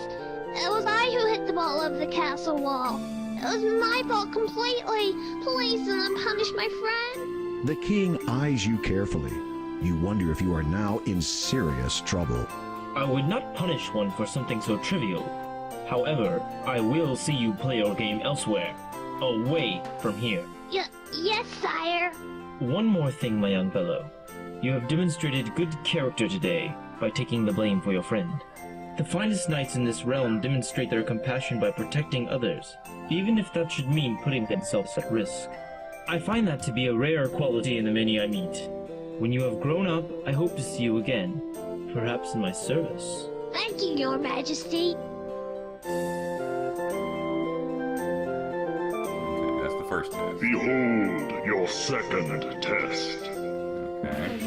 It was I who hit the ball over the castle wall. It was my fault completely. Please do not punish my friend. The king eyes you carefully. You wonder if you are now in serious trouble. I would not punish one for something so trivial. However, I will see you play your game elsewhere, away from here. Yes, sire. One more thing, my young fellow. You have demonstrated good character today by taking the blame for your friend. The finest knights in this realm demonstrate their compassion by protecting others, even if that should mean putting themselves at risk. I find that to be a rare quality in the many I meet. When you have grown up, I hope to see you again, perhaps in my service. Thank you, your majesty. Okay, that's the first test. Behold your second test. Okay.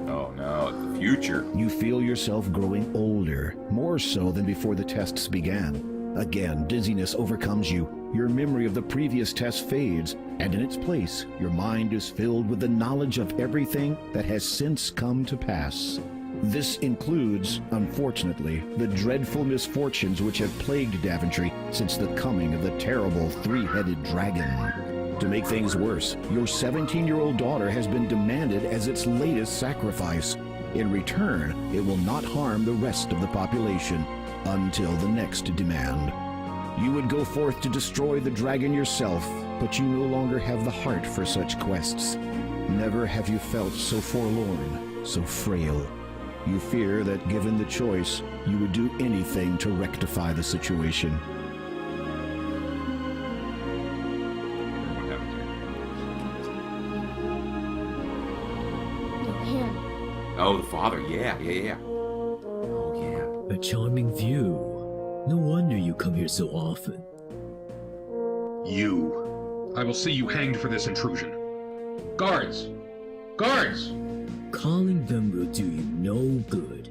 Oh no, it's the future. You feel yourself growing older, more so than before the tests began. Again, dizziness overcomes you. Your memory of the previous test fades, and in its place, your mind is filled with the knowledge of everything that has since come to pass. This includes, unfortunately, the dreadful misfortunes which have plagued Daventry since the coming of the terrible three-headed dragon. To make things worse, your 17-year-old daughter has been demanded as its latest sacrifice. In return, it will not harm the rest of the population. until the next demand. You would go forth to destroy the dragon yourself, but you no longer have the heart for such quests. Never have you felt so forlorn, so frail. You fear that given the choice, you would do anything to rectify the situation. What happened here? No, him. Oh, the father. Yeah. Oh, yeah. A charming view. No wonder you come here so often. You. I will see you hanged for this intrusion. Guards! Guards! Calling them will do you no good.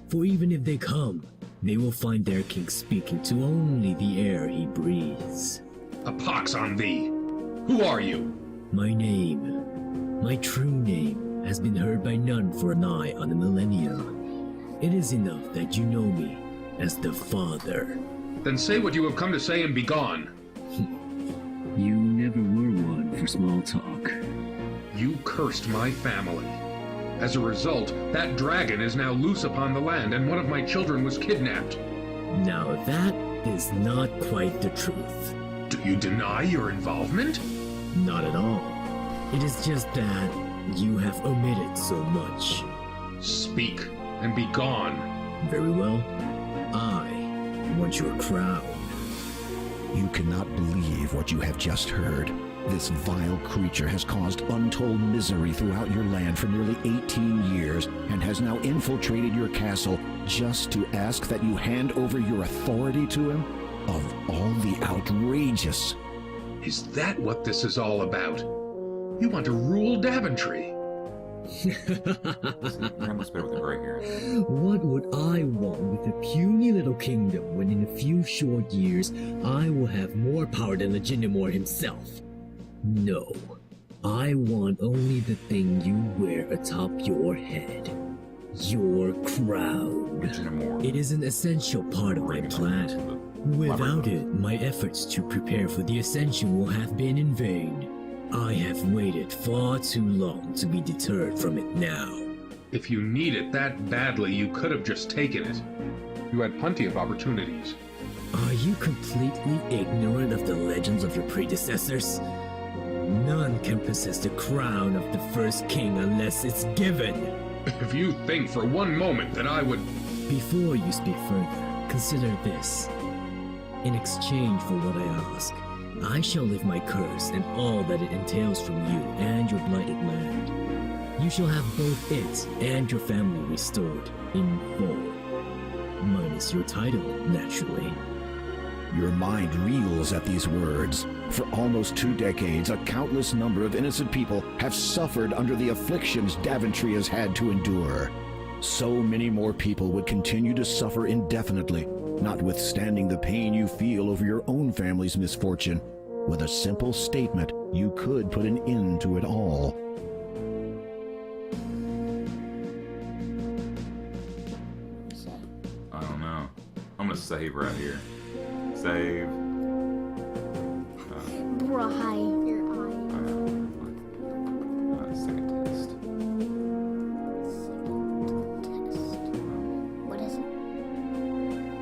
For even if they come, they will find their king speaking to only the air he breathes. A pox on thee! Who are you? My name, my true name, has been heard by none for nigh on a millennia. It is enough that you know me as the Father. Then say what you have come to say and be gone. You never were one for small talk. You cursed my family. As a result, that dragon is now loose upon the land, and one of my children was kidnapped. Now that is not quite the truth. Do you deny your involvement? Not at all. It is just that you have omitted so much. Speak, and be gone. Very well. I want your crown. You cannot believe what you have just heard. This vile creature has caused untold misery throughout your land for nearly 18 years and has now infiltrated your castle just to ask that you hand over your authority to him? Of all the outrageous... Is that what this is all about? You want to rule Daventry? Graham looks better with the gray hair. What would I want with a puny little kingdom when in a few short years I will have more power than Legitimore himself? No. I want only the thing you wear atop your head. Your crown. It is an essential part of my plan. Without it, my efforts to prepare for the ascension will have been in vain. I have waited far too long to be deterred from it now. If you need it that badly, you could have just taken it. You had plenty of opportunities. Are you completely ignorant of the legends of your predecessors? None can possess the crown of the first king unless it's given. If you think for one moment that I would... Before you speak further, consider this. In exchange for what I ask, I shall lift my curse and all that it entails from you and your blighted land. You shall have both it and your family restored in full. Minus your title, naturally. Your mind reels at these words. For almost 2 decades, a countless number of innocent people have suffered under the afflictions Daventry has had to endure. So many more people would continue to suffer indefinitely, notwithstanding the pain you feel over your own family's misfortune. With a simple statement, you could put an end to it all. I don't know. I'm gonna save right here. Save. Right, your eye. Second test. What is it?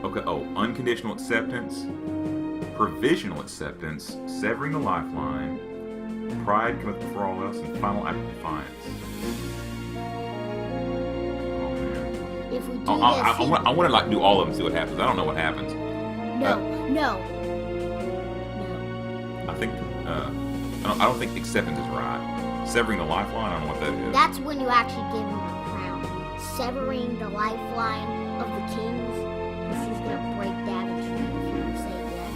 Okay. Oh, unconditional acceptance, provisional acceptance, severing the lifeline, pride cometh before all else, and final act of defiance. Oh man. If we do I want to like do all of them, see what happens. I don't know what happens. No. I think I don't think acceptance is right. Severing the lifeline, I don't know what that is. That's when you actually give him the crown. Severing the lifeline of the kings, because he's gonna break Daventry if you say yes.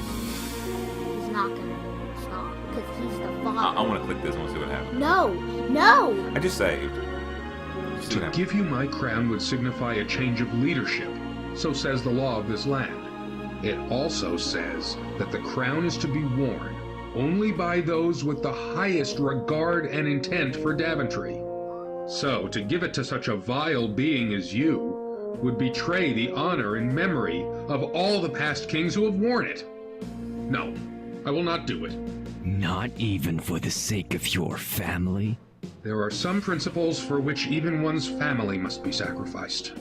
He's not gonna stop, because he's the father. I want to click this. I want to see what happens. No! I just saved. To give you my crown would signify a change of leadership. So says the law of this land. It also says that the crown is to be worn only by those with the highest regard and intent for Daventry. So, to give it to such a vile being as you would betray the honor and memory of all the past kings who have worn it. No, I will not do it. Not even for the sake of your family? There are some principles for which even one's family must be sacrificed.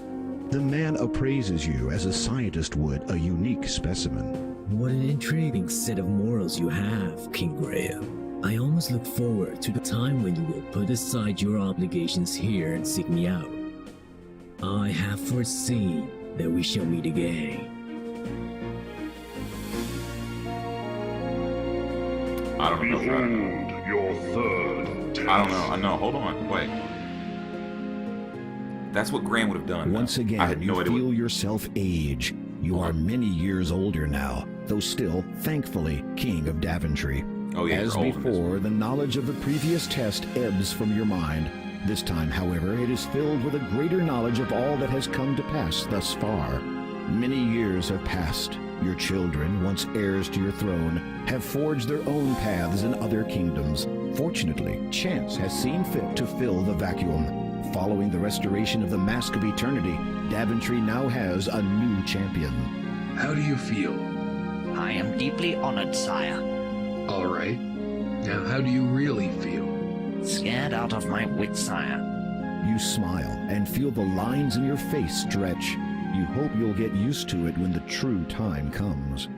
The man appraises you as a scientist would a unique specimen. What an intriguing set of morals you have, King Graham. I almost look forward to the time when you will put aside your obligations here and seek me out. I have foreseen that we shall meet again. I don't know. Behold your third test. I don't know. I know. Hold on. Wait. That's what Graham would have done. Once I again, had no you idea feel yourself age. You are many years older now, though still, thankfully, King of Daventry. Oh, yeah, As you're old in this before, the knowledge of the previous test ebbs from your mind. This time, however, it is filled with a greater knowledge of all that has come to pass thus far. Many years have passed. Your children, once heirs to your throne, have forged their own paths in other kingdoms. Fortunately, chance has seen fit to fill the vacuum. Following the restoration of the Mask of Eternity, Daventry now has a new champion. How do you feel? I am deeply honored, sire. All right. Now, how do you really feel? Scared out of my wits, sire. You smile and feel the lines in your face stretch. You hope you'll get used to it when the true time comes.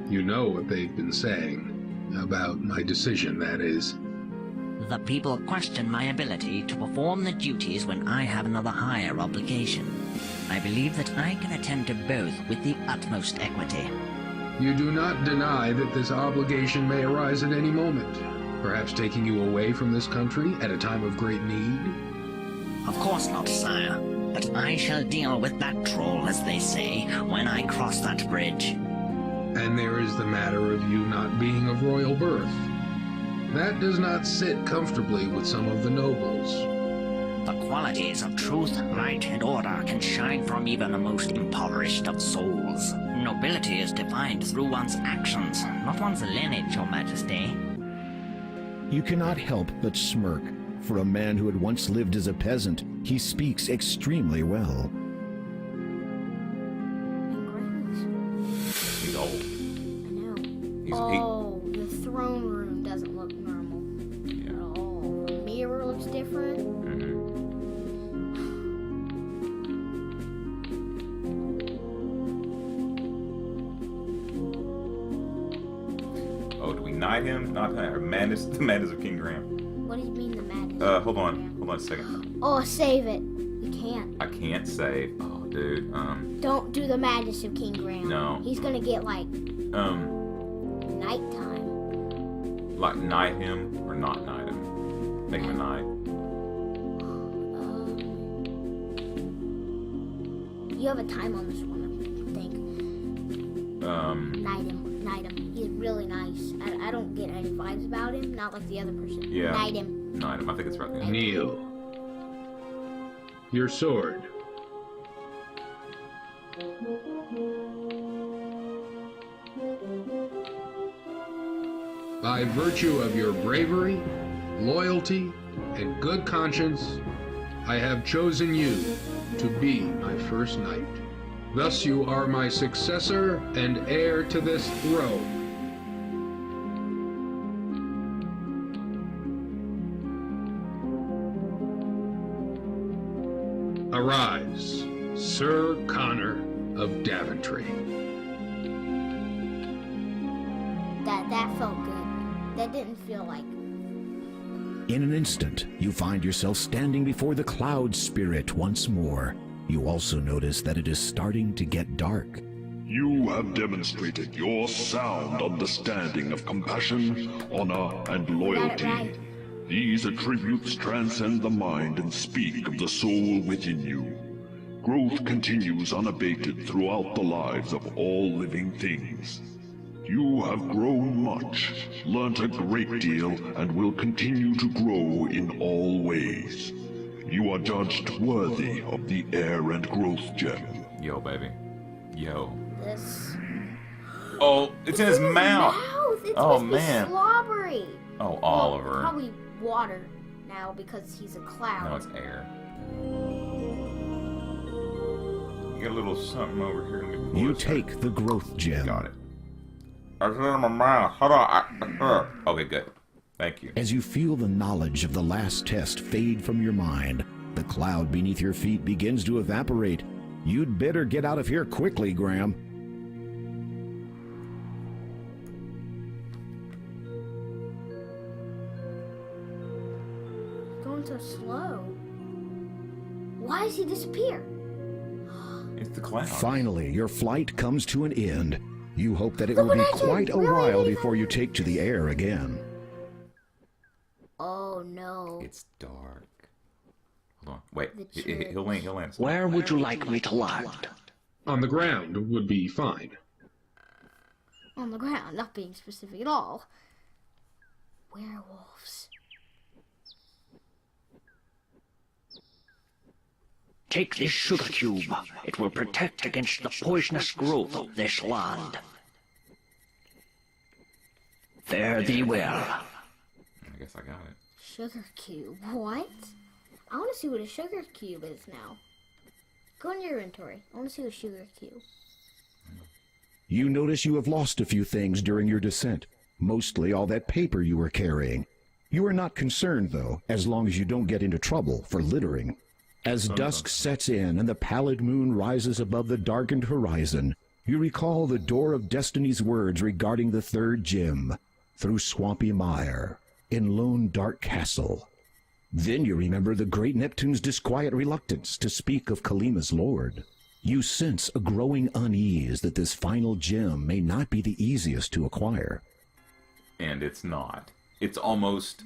You know what they've been saying about my decision, that is. The people question my ability to perform the duties when I have another higher obligation. I believe that I can attend to both with the utmost equity. You do not deny that this obligation may arise at any moment, perhaps taking you away from this country at a time of great need? Of course not, sire. But I shall deal with that troll, as they say, when I cross that bridge. And there is the matter of you not being of royal birth. That does not sit comfortably with some of the nobles. The qualities of truth, right, and order can shine from even the most impoverished of souls. Nobility is defined through one's actions, not one's lineage, Your Majesty. You cannot help but smirk. For a man who had once lived as a peasant, he speaks extremely well. He's old. I know. The throne room doesn't look normal at all. The mirror looks different. Oh, do we knight him? Not knight, or madness, the madness of King Graham. What do you mean the madness? Hold on a second. Oh, save it. You can't. I can't save. Oh, dude. Don't do the madness of King Graham. No. He's gonna get like nighttime. Like knight him or not knight him? Make him a knight. You have a time on this one, I think. Knight him. He's really nice. I don't get any vibes about him, not like the other person. Yeah. Knight him. Knight him. I think it's right there. Kneel. Your sword. By virtue of your bravery, loyalty, and good conscience, I have chosen you to be my first knight. Thus you are my successor and heir to this throne. Arise, Sir Connor of Daventry. That felt good. That didn't feel like... In an instant, you find yourself standing before the Cloud Spirit once more. You also notice that it is starting to get dark. You have demonstrated your sound understanding of compassion, honor, and loyalty. Right. These attributes transcend the mind and speak of the soul within you. Growth continues unabated throughout the lives of all living things. You have grown much, learnt a great deal, and will continue to grow in all ways. You are judged worthy of the Air and Growth Gem. Yo, baby. Yo. This... Oh, it's in his mouth. It's Oh, supposed to be man. slobbery. Oh, Well, Oliver. probably water now because he's a cloud. No, it's air. You got a little something over here. Let me pull You this take the Growth Gem. Got it. I was in my mouth. Hold on. Okay, good. Thank you. As you feel the knowledge of the last test fade from your mind, the cloud beneath your feet begins to evaporate. You'd better get out of here quickly, Graham. Going so slow. Why does he disappear? It's the cloud. Finally, your flight comes to an end. You hope that it Look will be what I did. quite a Really? while before you take to the air again. Oh no. It's dark. Hold on. Wait. The He'll land. Where would you like me to land? On the ground would be fine. On the ground, not being specific at all. Werewolves. Take this sugar cube. It will protect against the poisonous growth of this land. Fare thee well. I guess I got it. Sugar cube. What? I want to see what a sugar cube is now. Go in your inventory. I want to see a sugar cube. You notice you have lost a few things during your descent. Mostly all that paper you were carrying. You are not concerned, though, as long as you don't get into trouble for littering. As dusk sets in and the pallid moon rises above the darkened horizon, you recall the Door of Destiny's words regarding the third gem, through swampy mire, in lone dark castle. Then you remember the great Neptune's disquiet reluctance to speak of Kalima's lord. You sense a growing unease that this final gem may not be the easiest to acquire. And it's not. It's almost...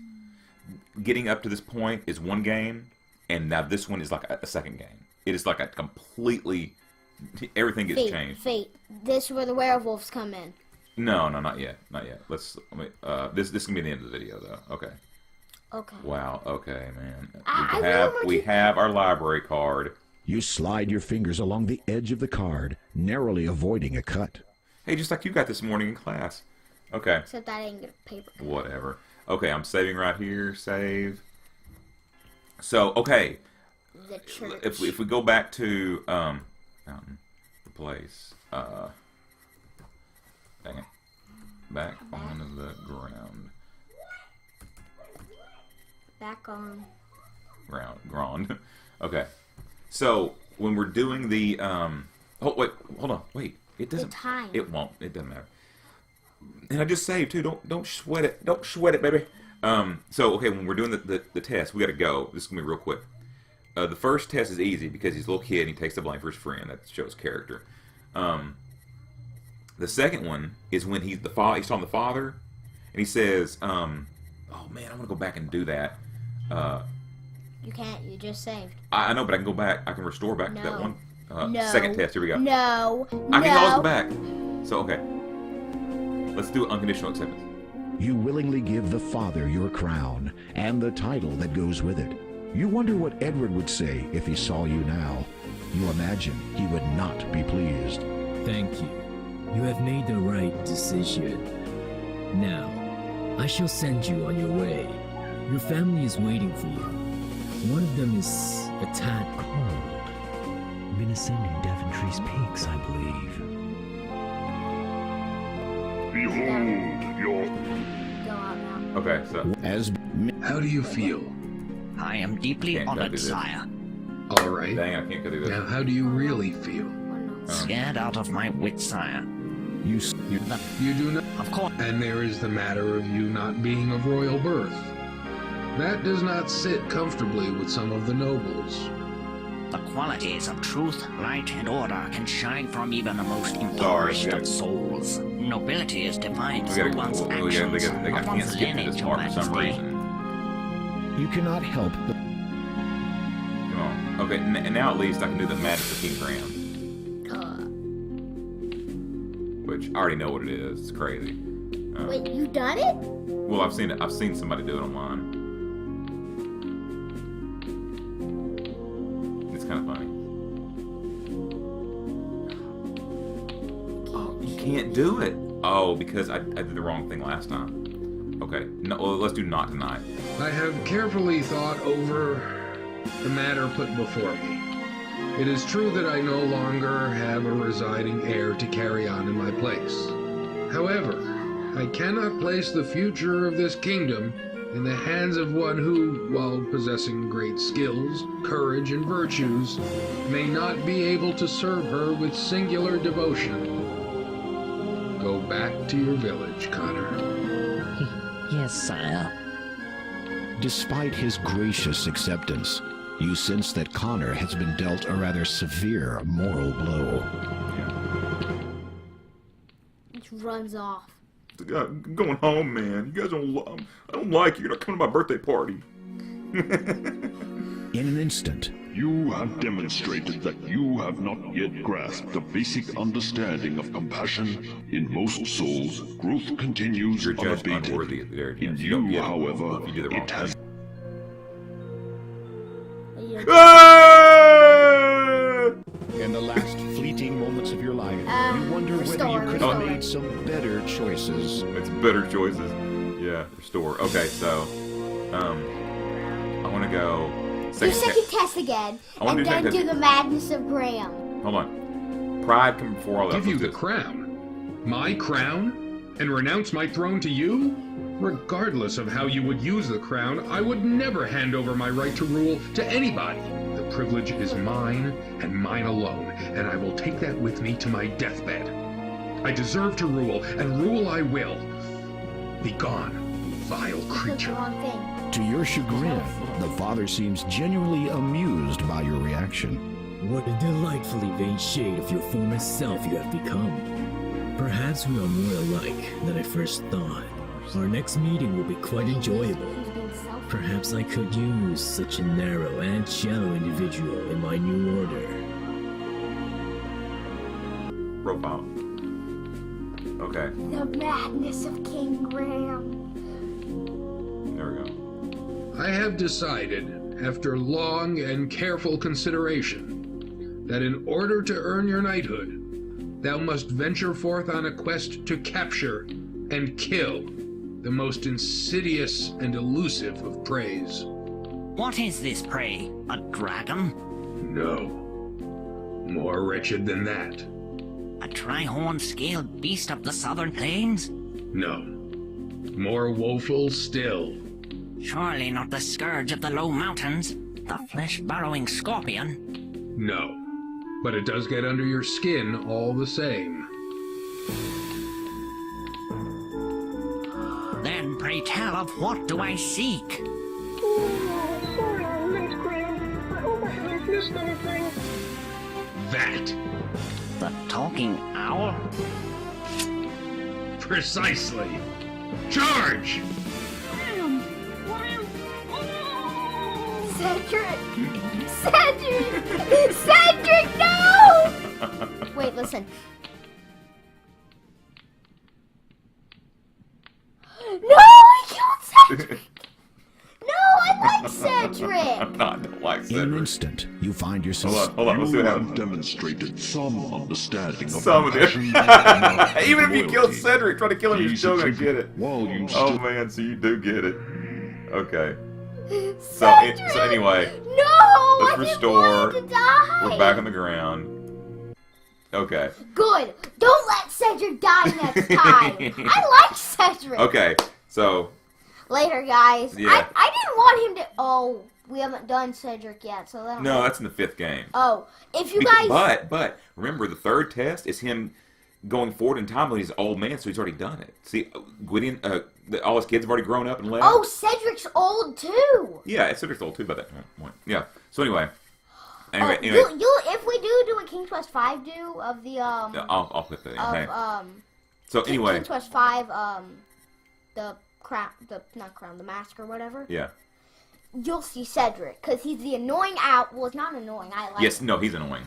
Getting up to this point is one game, and now this one is like a second game. It is like a completely... Everything gets changed. Fate. This is where the werewolves come in. No, not yet. Not yet. This is gonna be the end of the video, though. Okay. Okay. Wow. Okay, man. I We have our library card. You slide your fingers along the edge of the card, narrowly avoiding a cut. Hey, just like you got this morning in class. Okay. Except I didn't get a paper cut. Whatever. Okay, I'm saving right here. Save. So, okay. The church. If we go back to mountain, replace. Dang it. Back onto the ground. Back on. Ground. Okay. So when we're doing the oh wait, hold on, wait. It doesn't. The time. It won't. It doesn't matter. And I just saved too. Don't sweat it. Don't sweat it, baby. So okay, when we're doing the test, we got to go. This is gonna be real quick. The first test is easy because he's a little kid and he takes the blame for his friend. That shows character. The second one is when he's talking to the father, and he says, "Oh man, I want to go back and do that." You can't. You just saved. I know, but I can go back. I can restore back to that one. No. Second test. Here we go. No. I can always go back. So okay, let's do unconditional acceptance. You willingly give the father your crown and the title that goes with it. You wonder what Edward would say if he saw you now. You imagine he would not be pleased. Thank you. You have made the right decision. Now, I shall send you on your way. Your family is waiting for you. One of them is a tad cold. Been ascending Daventry's peaks, I believe. Behold your... Go out now. Okay, so How do you feel? I am deeply Can't honored, do this. sire. All right. dang, I can't go do this. Now, how do you really feel? Scared out of my wits, sire. You do not. Of course. And there is the matter of you not being of royal birth. That does not sit comfortably with some of the nobles. The qualities of truth, light, and order can shine from even the most impoverished of souls. Nobility is defined through one's actions, I not can't one's skip to lineage this or part for some majesty. reason. You cannot help but... Come on. Okay, and now at least I can do the Magic of King Graham. Which I already know what it is. It's crazy. Wait, you done it? Well, I've seen it. I've seen somebody do it online. It's kind of funny. Oh, you can't do it. Oh, because I did the wrong thing last time. Okay. No, well, let's do not tonight. I have carefully thought over the matter put before me. It is true that I no longer have a residing heir to carry on in my place. However, I cannot place the future of this kingdom in the hands of one who, while possessing great skills, courage, and virtues, may not be able to serve her with singular devotion. Go back to your village, Connor. Yes, sire. Despite his gracious acceptance, you sense that Connor has been dealt a rather severe moral blow. He runs off. I'm going home, man. You guys don't. I don't like you. You're not coming to my birthday party. In an instant, You have demonstrated that you have not yet grasped the basic understanding of compassion. In most souls, growth continues You're judged unabated. unworthy at the very In end. you, don't get it however, if you do the wrong it has... in the last fleeting moments of your life, you wonder whether you could have made some better choices. It's better choices. Yeah, restore. Okay, so, I want to go... Do second test again, and then do the madness of Graham. Hold on. Pride come before all that. Give you the crown? My crown? And renounce my throne to you? Regardless of how you would use the crown, I would never hand over my right to rule to anybody. The privilege is mine, and mine alone, and I will take that with me to my deathbed. I deserve to rule, and rule I will. Be gone, vile creature. To your chagrin, the father seems genuinely amused by your reaction. What a delightfully vain shade of your former self you have become. Perhaps we are more alike than I first thought. Our next meeting will be quite enjoyable. Perhaps I could use such a narrow and shallow individual in my new order. Profile. Okay. The madness of King Graham. There we go. I have decided, after long and careful consideration, that in order to earn your knighthood, thou must venture forth on a quest to capture and kill the most insidious and elusive of preys. What is this prey? A dragon? No. More wretched than that. A tri-horned scaled beast of the southern plains? No. More woeful still. Surely not the scourge of the low mountains, the flesh-burrowing scorpion? No. But it does get under your skin all the same. Then pray tell, of what do I seek? That. The talking owl? Precisely. Charge! Cedric! Cedric! Cedric, no! Wait, listen. No, I killed Cedric! No, I like Cedric! I don't like Cedric. In an instant, you find yourself... Hold on, let's see You what have happens. demonstrated some understanding of Some of it. compassion and Even if you killed loyalty. Cedric, try to kill him, you're These still gonna attribute- get it. While you Oh still man, so you do get it. Okay. So, Cedric! so anyway, No! let's I restore. didn't want him to die! We're back on the ground. Okay. Good! Don't let Cedric die next time! I like Cedric! Okay, so Later, guys. Yeah. I didn't want him to... Oh, we haven't done Cedric yet, so that... no, that's in the 5th game. Oh, if you guys... But remember, the 3rd test is him going forward in time when he's an old man, so he's already done it. See, Gwydion, all his kids have already grown up and left. Oh, Cedric's old, too! Yeah, Cedric's old too by that point. Yeah. So anyway. Anyway. If we do a King's Quest 5 do of the, I'll put that in. Okay. So King's anyway. Quest 5, the mask or whatever. Yeah. You'll see Cedric, because he's the annoying out. Well, it's not annoying. I like Yes, him. no, he's annoying.